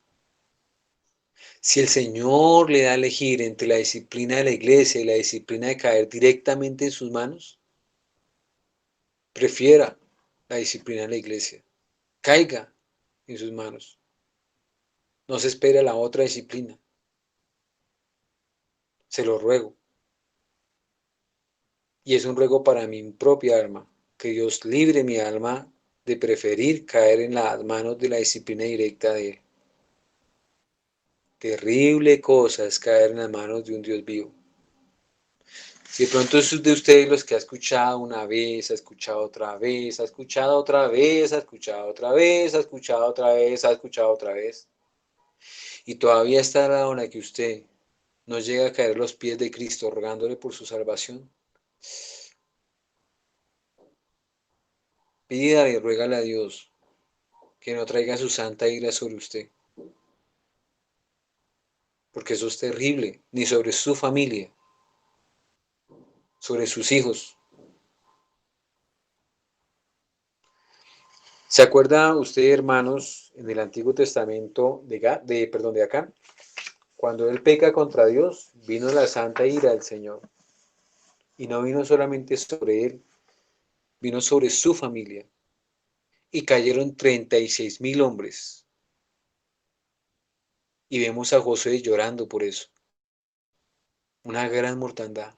Si el Señor le da a elegir entre la disciplina de la iglesia y la disciplina de caer directamente en sus manos, prefiera la disciplina de la iglesia. Caiga en sus manos. No se espere a la otra disciplina. Se lo ruego. Y es un ruego para mi propia alma, que Dios libre mi alma de preferir caer en las manos de la disciplina directa de Él. Terrible cosa es caer en las manos de un Dios vivo. Si de pronto es de ustedes los que ha escuchado una vez, ha escuchado otra vez, ha escuchado otra vez, ha escuchado otra vez, ha escuchado otra vez, ha escuchado otra vez, y todavía está a la hora que usted no llega a caer a los pies de Cristo rogándole por su salvación, pídale y ruégale a Dios que no traiga su santa ira sobre usted, porque eso es terrible, ni sobre su familia, sobre sus hijos. ¿Se acuerda usted, hermanos, en el Antiguo Testamento de Acán? Cuando él peca contra Dios, vino la santa ira del Señor. Y no vino solamente sobre él, vino sobre su familia. Y cayeron 36.000 hombres. Y vemos a Josué llorando por eso. Una gran mortandad.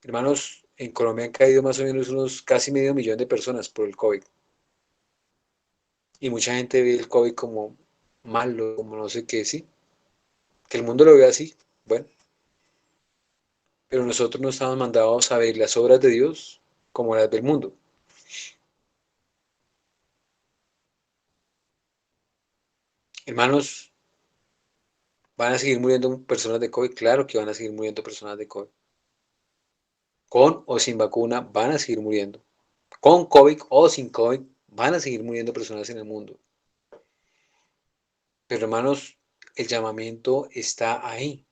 Hermanos, en Colombia han caído más o menos unos casi medio millón de personas por el COVID. Y mucha gente ve el COVID como malo, como no sé qué, sí. Que el mundo lo vea así, bueno, pero nosotros no estamos mandados a ver las obras de Dios como las del mundo. Hermanos, ¿van a seguir muriendo personas de COVID? Claro que van a seguir muriendo personas de COVID. Con o sin vacuna van a seguir muriendo. Con COVID o sin COVID van a seguir muriendo personas en el mundo. Pero hermanos, el llamamiento está ahí,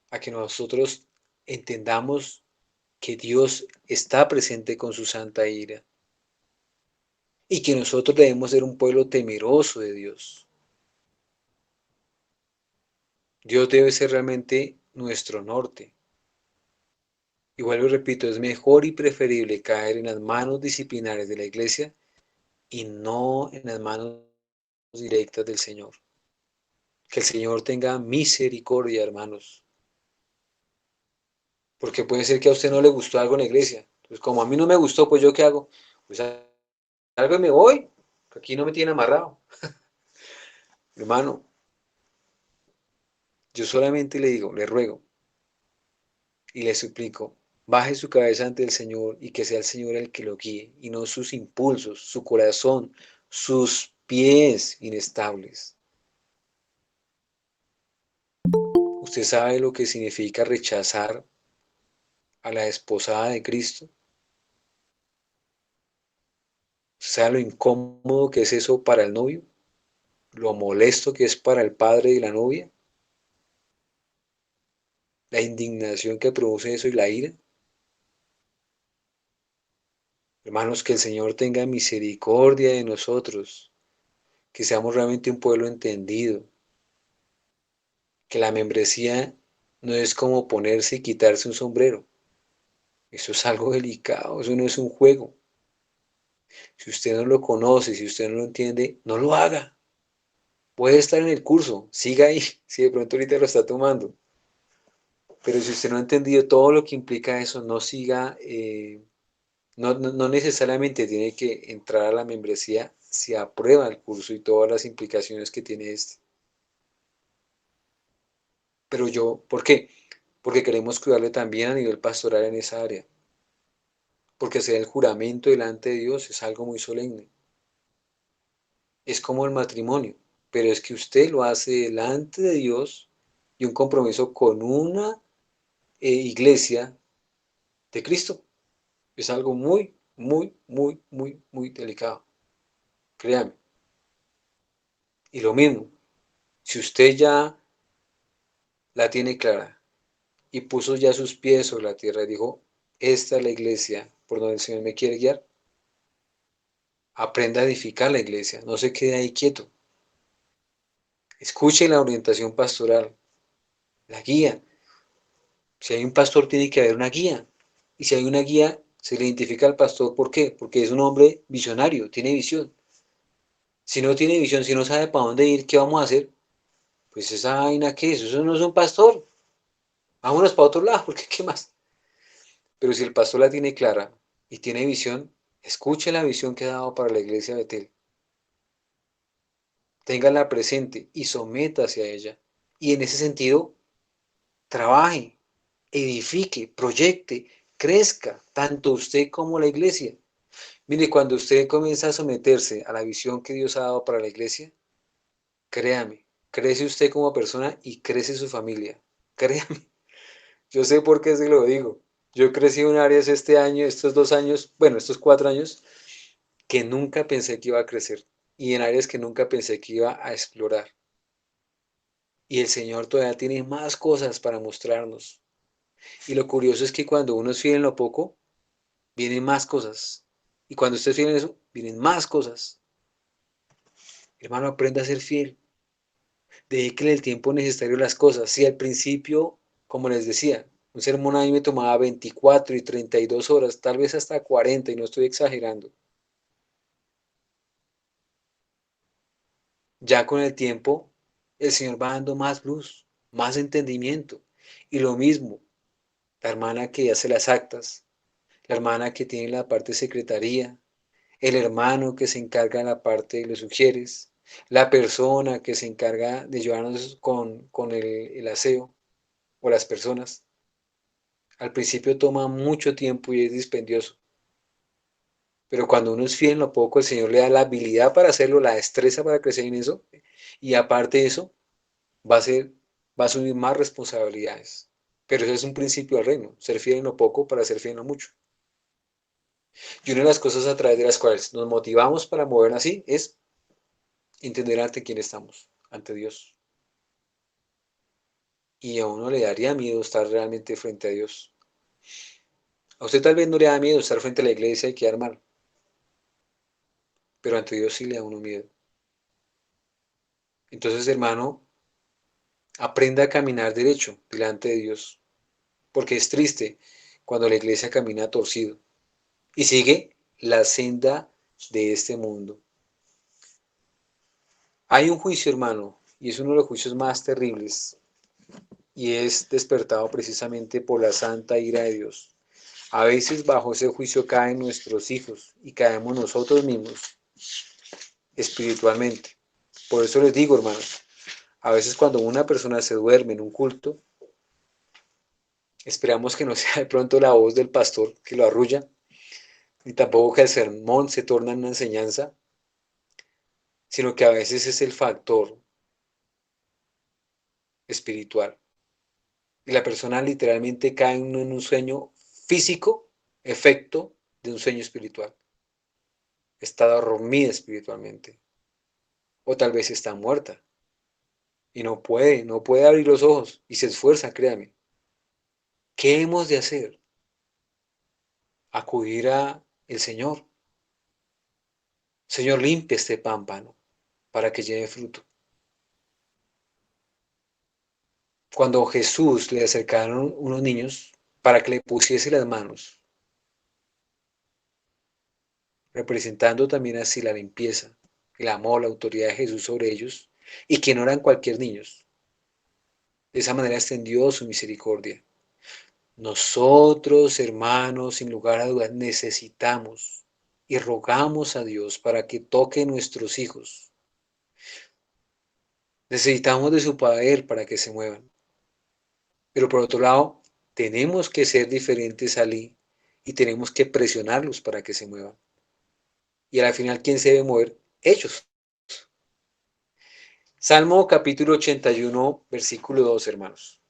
a que nosotros entendamos que Dios está presente con su santa ira y que nosotros debemos ser un pueblo temeroso de Dios. Dios debe ser realmente nuestro norte. Y vuelvo y repito, es mejor y preferible caer en las manos disciplinarias de la iglesia y no en las manos directas del Señor. Que el Señor tenga misericordia, hermanos. Porque puede ser que a usted no le gustó algo en la iglesia. Pues como a mí no me gustó, pues yo qué hago? Pues algo y me voy. Aquí no me tiene amarrado. Hermano, yo solamente le digo, le ruego y le suplico, baje su cabeza ante el Señor y que sea el Señor el que lo guíe y no sus impulsos, su corazón, sus pies inestables. Usted sabe lo que significa rechazar a la esposada de Cristo. ¿Usted sabe lo incómodo que es eso para el novio? Lo molesto que es para el padre de la novia, la indignación que produce eso y la ira. Hermanos, que el Señor tenga misericordia de nosotros, que seamos realmente un pueblo entendido, que la membresía no es como ponerse y quitarse un sombrero. Eso es algo delicado, eso no es un juego. Si usted no lo conoce, si usted no lo entiende, no lo haga. Puede estar en el curso, siga ahí, si de pronto ahorita lo está tomando. Pero si usted no ha entendido todo lo que implica eso, no siga, no necesariamente tiene que entrar a la membresía si aprueba el curso y todas las implicaciones que tiene este. Pero yo, ¿por qué? Porque queremos cuidarle también a nivel pastoral en esa área. Porque hacer el juramento delante de Dios es algo muy solemne. Es como el matrimonio, pero es que usted lo hace delante de Dios y un compromiso con una iglesia de Cristo. Es algo muy, muy, muy, muy, muy delicado. Créame. Y lo mismo, si usted ya la tiene clara y puso ya sus pies sobre la tierra y dijo, esta es la iglesia por donde el Señor me quiere guiar, aprenda a edificar la iglesia, no se quede ahí quieto. Escuche la orientación pastoral, la guía. Si hay un pastor, tiene que haber una guía. Y si hay una guía, se le identifica al pastor. ¿Por qué? Porque es un hombre visionario, tiene visión. Si no tiene visión, si no sabe para dónde ir, ¿qué vamos a hacer? Pues esa vaina, ¿qué es? Eso no es un pastor. Vámonos para otro lado, porque ¿qué más? Pero si el pastor la tiene clara y tiene visión, escuche la visión que ha dado para la iglesia de Betel. Téngala presente y sométase a ella. Y en ese sentido, trabaje, edifique, proyecte, crezca, tanto usted como la iglesia. Mire, cuando usted comienza a someterse a la visión que Dios ha dado para la iglesia, créame, crece usted como persona y crece su familia. Créame, yo sé por qué se lo digo. Yo crecí en áreas este año, estos 2 años, bueno, estos 4 años, que nunca pensé que iba a crecer y en áreas que nunca pensé que iba a explorar. Y el Señor todavía tiene más cosas para mostrarnos. Y lo curioso es que cuando uno es fiel en lo poco, vienen más cosas. Y cuando usted es fiel en eso, vienen más cosas. Hermano, aprenda a ser fiel. Dedíquele el tiempo necesario a las cosas. Si al principio, como les decía, un sermón a mí me tomaba 24 y 32 horas, tal vez hasta 40, y no estoy exagerando. Ya con el tiempo, el Señor va dando más luz, más entendimiento. Y lo mismo, la hermana que hace las actas, la hermana que tiene la parte de secretaría, el hermano que se encarga de la parte de los sugieres, La persona que se encarga de llevarnos con el aseo o las personas, al principio toma mucho tiempo y es dispendioso. Pero cuando uno es fiel en lo poco, el Señor le da la habilidad para hacerlo, la destreza para crecer en eso. Y aparte de eso, va a ser, va a asumir más responsabilidades. Pero eso es un principio del reino, ser fiel en lo poco para ser fiel en lo mucho. Y una de las cosas a través de las cuales nos motivamos para movernos así es entender ante quién estamos, ante Dios. Y a uno le daría miedo estar realmente frente a Dios. A usted tal vez no le da miedo estar frente a la iglesia y quedar mal, pero ante Dios sí le da uno miedo. Entonces, hermano, aprenda a caminar derecho delante de Dios, porque es triste cuando la iglesia camina torcido y sigue la senda de este mundo. Hay un juicio, hermano, y es uno de los juicios más terribles, y es despertado precisamente por la santa ira de Dios. A veces bajo ese juicio caen nuestros hijos y caemos nosotros mismos espiritualmente. Por eso les digo, hermanos, a veces cuando una persona se duerme en un culto, esperamos que no sea de pronto la voz del pastor que lo arrulla, ni tampoco que el sermón se torne en una enseñanza, sino que a veces es el factor espiritual. Y la persona literalmente cae en un sueño físico, efecto de un sueño espiritual. Está dormida espiritualmente. O tal vez está muerta. Y no puede abrir los ojos. Y se esfuerza, créame. ¿Qué hemos de hacer? Acudir a el Señor. Señor, limpia este pámpano para que lleve fruto. Cuando Jesús le acercaron unos niños para que le pusiese las manos, representando también así la limpieza, el amor, la autoridad de Jesús sobre ellos, y que no eran cualquier niños. De esa manera extendió su misericordia. Nosotros, hermanos, sin lugar a dudas, necesitamos y rogamos a Dios para que toque nuestros hijos. Necesitamos de su poder para que se muevan. Pero por otro lado, tenemos que ser diferentes allí y tenemos que presionarlos para que se muevan. Y al final, ¿quién se debe mover? Ellos. Salmo capítulo 81, versículo 2, hermanos.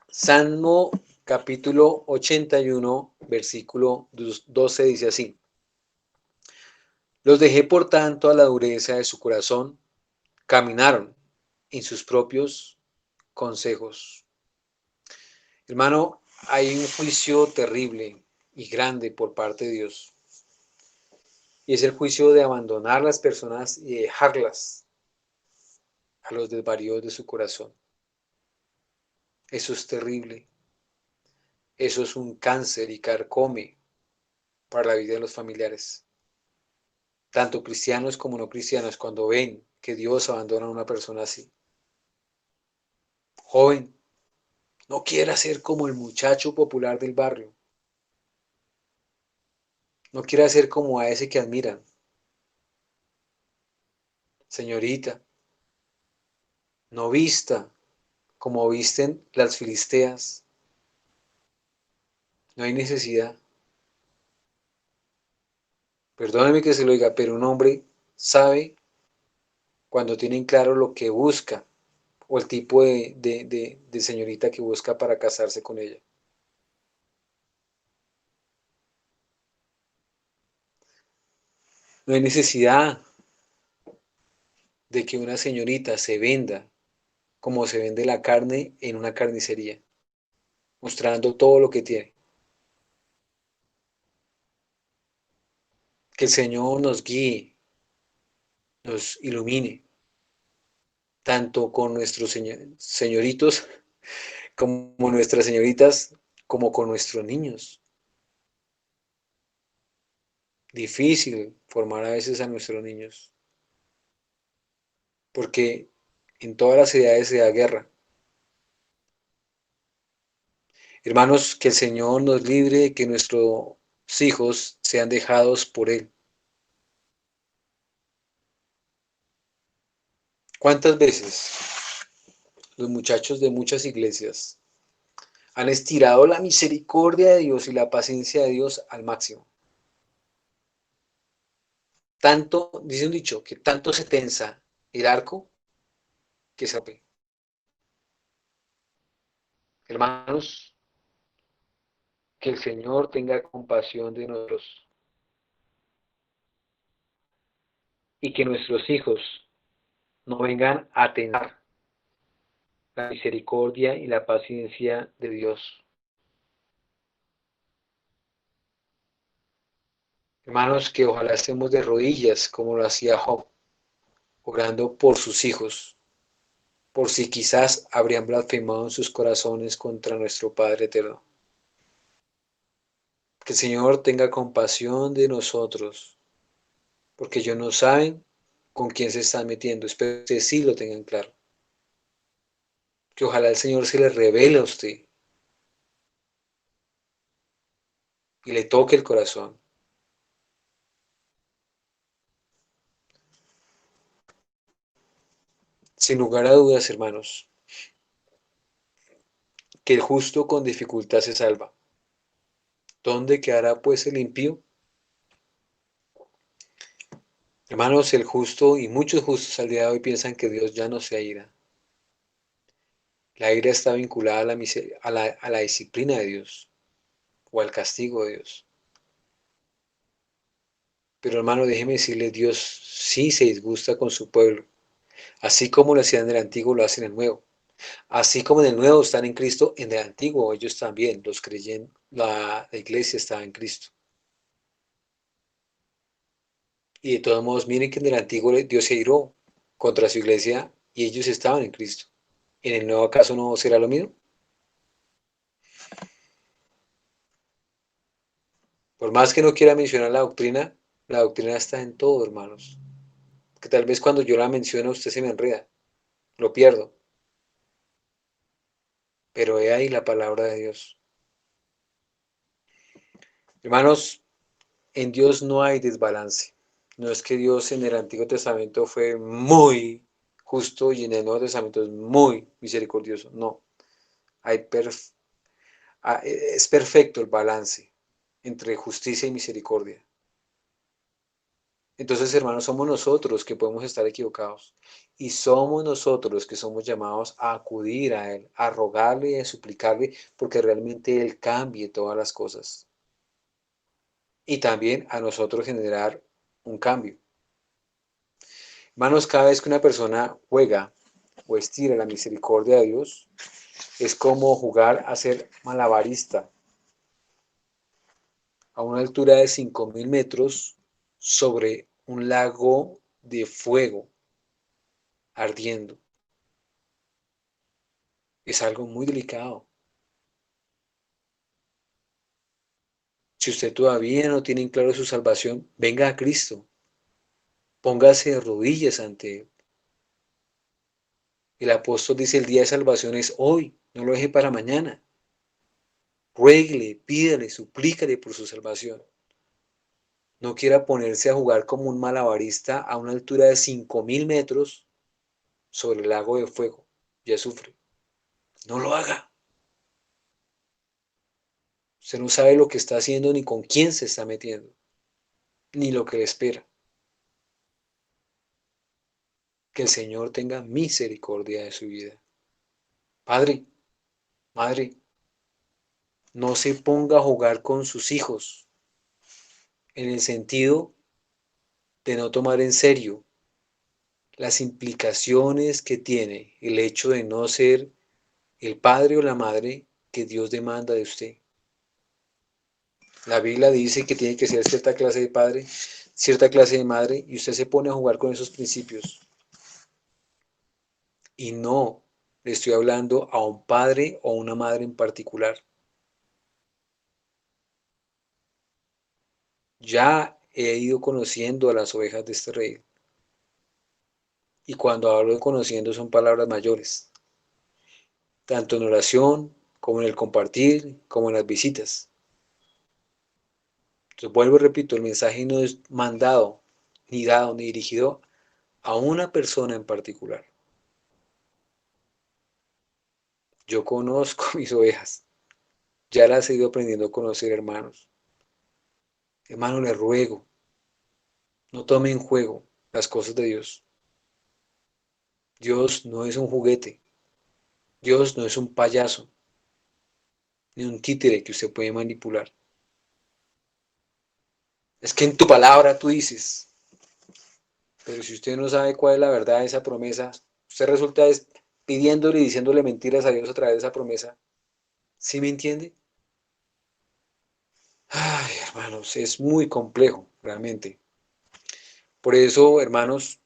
Salmo capítulo 81, versículo 12 dice así. Los dejé por tanto a la dureza de su corazón, caminaron en sus propios consejos. Hermano, hay un juicio terrible y grande por parte de Dios. Y es el juicio de abandonar las personas y dejarlas a los desvaríos de su corazón. Eso es terrible. Eso es un cáncer y carcome para la vida de los familiares. Tanto cristianos como no cristianos, cuando ven que Dios abandona a una persona así. Joven, no quiera ser como el muchacho popular del barrio. No quiera ser como a ese que admiran. Señorita, no vista como visten las filisteas. No hay necesidad. Perdóneme que se lo diga, pero un hombre sabe cuando tienen claro lo que busca o el tipo de señorita que busca para casarse con ella. No hay necesidad de que una señorita se venda como se vende la carne en una carnicería, mostrando todo lo que tiene. Que el Señor nos guíe, nos ilumine, tanto con nuestros señoritos como nuestras señoritas, como con nuestros niños. Difícil formar a veces a nuestros niños, porque en todas las edades se da guerra. Hermanos, que el Señor nos libre de que nuestros hijos sean dejados por Él. ¿Cuántas veces los muchachos de muchas iglesias han estirado la misericordia de Dios y la paciencia de Dios al máximo? Tanto, dice un dicho, que tanto se tensa el arco que se rompe. Hermanos, que el Señor tenga compasión de nosotros y que nuestros hijos no vengan a tensar la misericordia y la paciencia de Dios. Hermanos, que ojalá estemos de rodillas como lo hacía Job, orando por sus hijos, por si quizás habrían blasfemado en sus corazones contra nuestro Padre eterno. Que el Señor tenga compasión de nosotros, porque ellos no saben con quién se están metiendo. Espero que sí lo tengan claro. Que ojalá el Señor se le revele a usted y le toque el corazón. Sin lugar a dudas, hermanos, que el justo con dificultad se salva. ¿Dónde quedará pues el impío? Hermanos, el justo y muchos justos al día de hoy piensan que Dios ya no se aira. La ira está vinculada a la disciplina de Dios o al castigo de Dios. Pero hermano, déjeme decirle, Dios sí se disgusta con su pueblo. Así como lo hacían en el antiguo, lo hacen en el nuevo. Así como en el nuevo están en Cristo, en el antiguo ellos también, los creyentes, la iglesia estaba en Cristo. Y de todos modos, miren que en el antiguo Dios se iró contra su iglesia y ellos estaban en Cristo. ¿En el nuevo acaso no será lo mismo? Por más que no quiera mencionar la doctrina está en todo, hermanos. Que tal vez cuando yo la menciono usted se me enreda, lo pierdo. Pero he ahí la palabra de Dios. Hermanos, en Dios no hay desbalance. No es que Dios en el Antiguo Testamento fue muy justo y en el Nuevo Testamento es muy misericordioso. No, hay es perfecto el balance entre justicia y misericordia. Entonces, hermanos, somos nosotros que podemos estar equivocados y somos nosotros los que somos llamados a acudir a Él, a rogarle y a suplicarle porque realmente Él cambie todas las cosas y también a nosotros generar un cambio. Hermanos, cada vez que una persona juega o estira la misericordia de Dios, es como jugar a ser malabarista a una altura de 5000 metros sobre un lago de fuego ardiendo. Es algo muy delicado. Si usted todavía no tiene en claro su salvación, venga a Cristo, póngase de rodillas ante Él. El apóstol dice, el día de salvación es hoy, no lo deje para mañana. Ruéguele, pídale, suplícale por su salvación. No quiera ponerse a jugar como un malabarista a una altura de 5000 metros sobre el lago de fuego y azufre. No lo haga. Usted no sabe lo que está haciendo ni con quién se está metiendo, ni lo que le espera. Que el Señor tenga misericordia de su vida. Padre, madre, no se ponga a jugar con sus hijos en el sentido de no tomar en serio las implicaciones que tiene el hecho de no ser el padre o la madre que Dios demanda de usted. La Biblia dice que tiene que ser cierta clase de padre, cierta clase de madre, y usted se pone a jugar con esos principios. Y no le estoy hablando a un padre o una madre en particular. Ya he ido conociendo a las ovejas de este rey. Y cuando hablo de conociendo son palabras mayores, tanto en oración como en el compartir, como en las visitas. Entonces vuelvo y repito, el mensaje no es mandado, ni dado, ni dirigido a una persona en particular. Yo conozco mis ovejas. Ya las he ido aprendiendo a conocer, hermanos. Hermano, les ruego, no tome en juego las cosas de Dios. Dios no es un juguete. Dios no es un payaso, ni un títere que usted puede manipular. Es que en tu palabra tú dices, pero si usted no sabe cuál es la verdad de esa promesa, usted resulta pidiéndole y diciéndole mentiras a Dios a través de esa promesa. ¿Sí me entiende? Ay, hermanos, es muy complejo, realmente. Por eso, hermanos,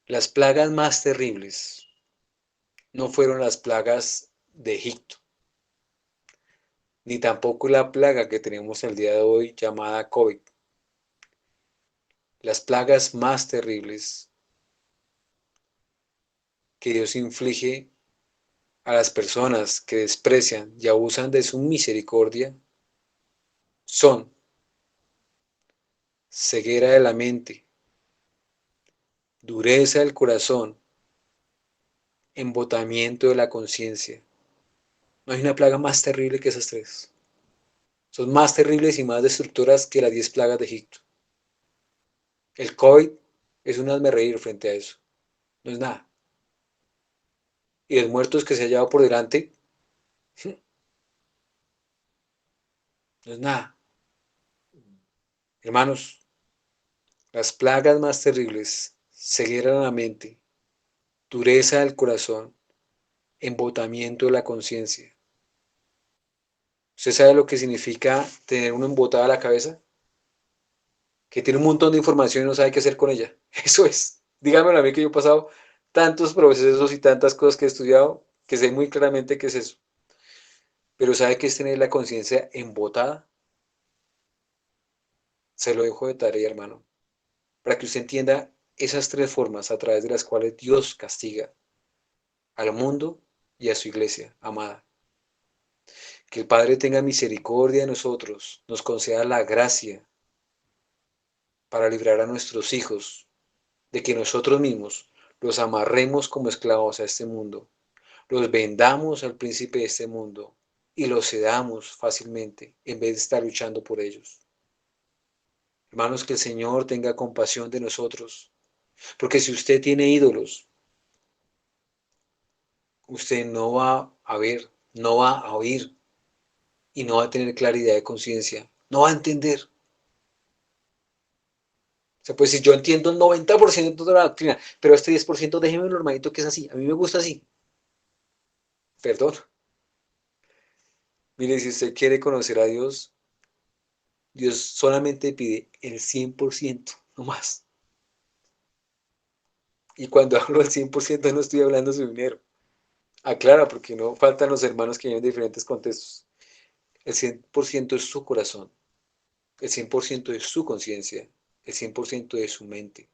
las plagas más terribles no fueron las plagas de Egipto, ni tampoco la plaga que tenemos el día de hoy llamada COVID. Las plagas más terribles que Dios inflige a las personas que desprecian y abusan de su misericordia son ceguera de la mente, dureza del corazón, embotamiento de la conciencia. No hay una plaga más terrible que esas tres. Son más terribles y más destructoras que las 10 plagas de Egipto. El COVID es un hazmerreír frente a eso. No es nada. Y los muertos que se ha llevado por delante, no es nada. Hermanos, las plagas más terribles, ceguera de la mente, dureza del corazón, embotamiento de la conciencia. ¿Usted sabe lo que significa tener una embotada a la cabeza? Que tiene un montón de información y no sabe qué hacer con ella. Eso es. Dígamelo a mí que yo he pasado tantos procesos y tantas cosas que he estudiado que sé muy claramente qué es eso. Pero ¿sabe qué es tener la conciencia embotada? Se lo dejo de tarea, hermano, para que usted entienda esas tres formas a través de las cuales Dios castiga al mundo y a su iglesia amada. Que el Padre tenga misericordia de nosotros, nos conceda la gracia para librar a nuestros hijos de que nosotros mismos los amarremos como esclavos a este mundo, los vendamos al príncipe de este mundo y los cedamos fácilmente en vez de estar luchando por ellos. Hermanos, que el Señor tenga compasión de nosotros, porque si usted tiene ídolos, usted no va a ver, no va a oír y no va a tener claridad de conciencia, no va a entender. O sea, pues si yo entiendo el 90% de la doctrina, pero este 10% déjeme lo hermanito que es así, a mí me gusta así, perdón. Mire, si usted quiere conocer a Dios, Dios solamente pide el 100%, no más. Y cuando hablo del 100% no estoy hablando de su dinero. Aclara, porque no faltan los hermanos que viven en diferentes contextos. El 100% es su corazón, el 100% es su conciencia, el 100% de su mente,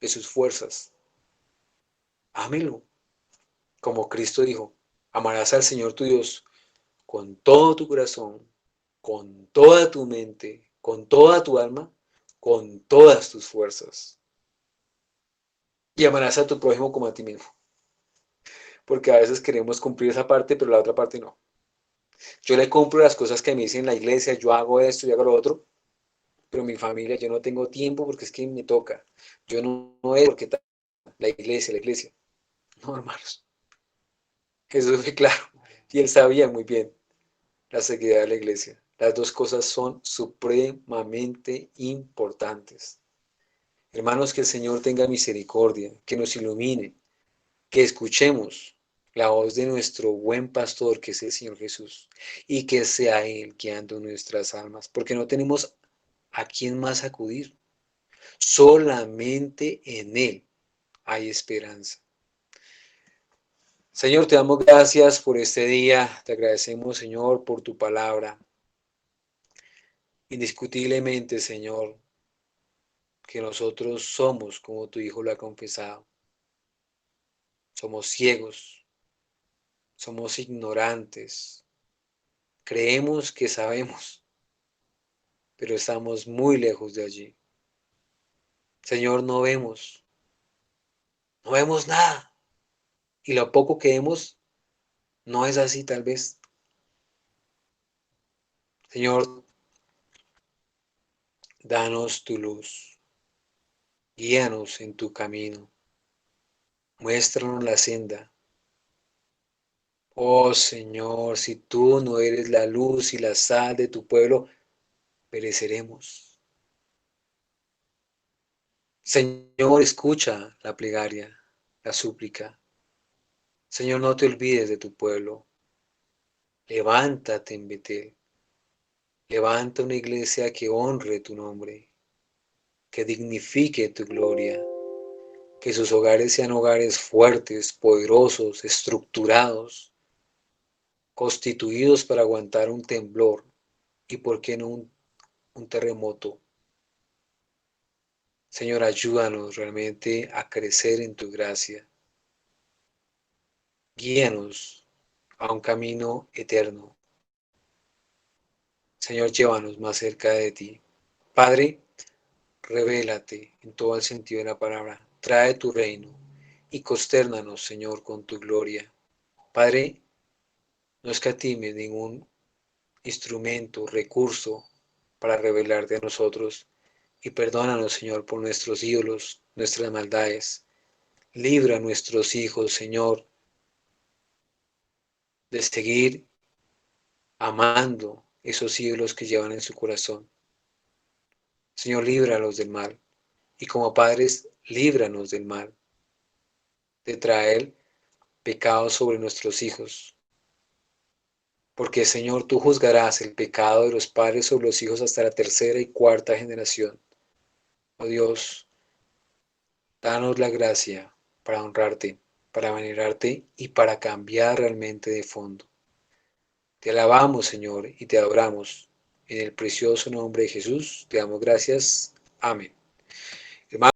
de sus fuerzas. Ámelo, como Cristo dijo, amarás al Señor tu Dios con todo tu corazón, con toda tu mente, con toda tu alma, con todas tus fuerzas. Y amarás a tu prójimo como a ti mismo. Porque a veces queremos cumplir esa parte, pero la otra parte no. Yo le compro las cosas que me dicen en la iglesia, yo hago esto y hago lo otro, pero mi familia, yo no tengo tiempo porque es que me toca. Yo no es porque la iglesia, la iglesia. No, hermanos. Jesús fue claro. Y él sabía muy bien la seguridad de la iglesia. Las dos cosas son supremamente importantes. Hermanos, que el Señor tenga misericordia, que nos ilumine, que escuchemos la voz de nuestro buen pastor, que es el Señor Jesús, y que sea Él guiando nuestras almas, porque no tenemos a quién más acudir. Solamente en Él hay esperanza. Señor, te damos gracias por este día. Te agradecemos, Señor, por tu palabra. Indiscutiblemente, Señor, que nosotros somos como tu Hijo lo ha confesado. Somos ciegos, somos ignorantes. Creemos que sabemos, pero estamos muy lejos de allí. Señor, no vemos nada. Y lo poco que vemos No es así tal vez. Señor, danos tu luz, guíanos en tu camino, muéstranos la senda. Oh Señor, si tú no eres la luz y la sal de tu pueblo, pereceremos. Señor, escucha la plegaria, la súplica. Señor, no te olvides de tu pueblo. Levántate en Betel. Levanta una iglesia que honre tu nombre, que dignifique tu gloria, que sus hogares sean hogares fuertes, poderosos, estructurados, constituidos para aguantar un temblor y, por qué no, un terremoto. Señor, ayúdanos realmente a crecer en tu gracia. Guíanos a un camino eterno. Señor, llévanos más cerca de ti. Padre, revélate en todo el sentido de la palabra. Trae tu reino y constérnanos, Señor, con tu gloria. Padre, no escatimes ningún instrumento, recurso para revelarte a nosotros y perdónanos, Señor, por nuestros ídolos, nuestras maldades. Libra a nuestros hijos, Señor, de seguir amando esos ídolos que llevan en su corazón. Señor, líbralos del mal. Y como padres, líbranos del mal, de traer pecados sobre nuestros hijos. Porque, Señor, tú juzgarás el pecado de los padres sobre los hijos hasta la tercera y cuarta generación. Oh Dios, danos la gracia para honrarte, para venerarte y para cambiar realmente de fondo. Te alabamos, Señor, y te adoramos. En el precioso nombre de Jesús, te damos gracias. Amén.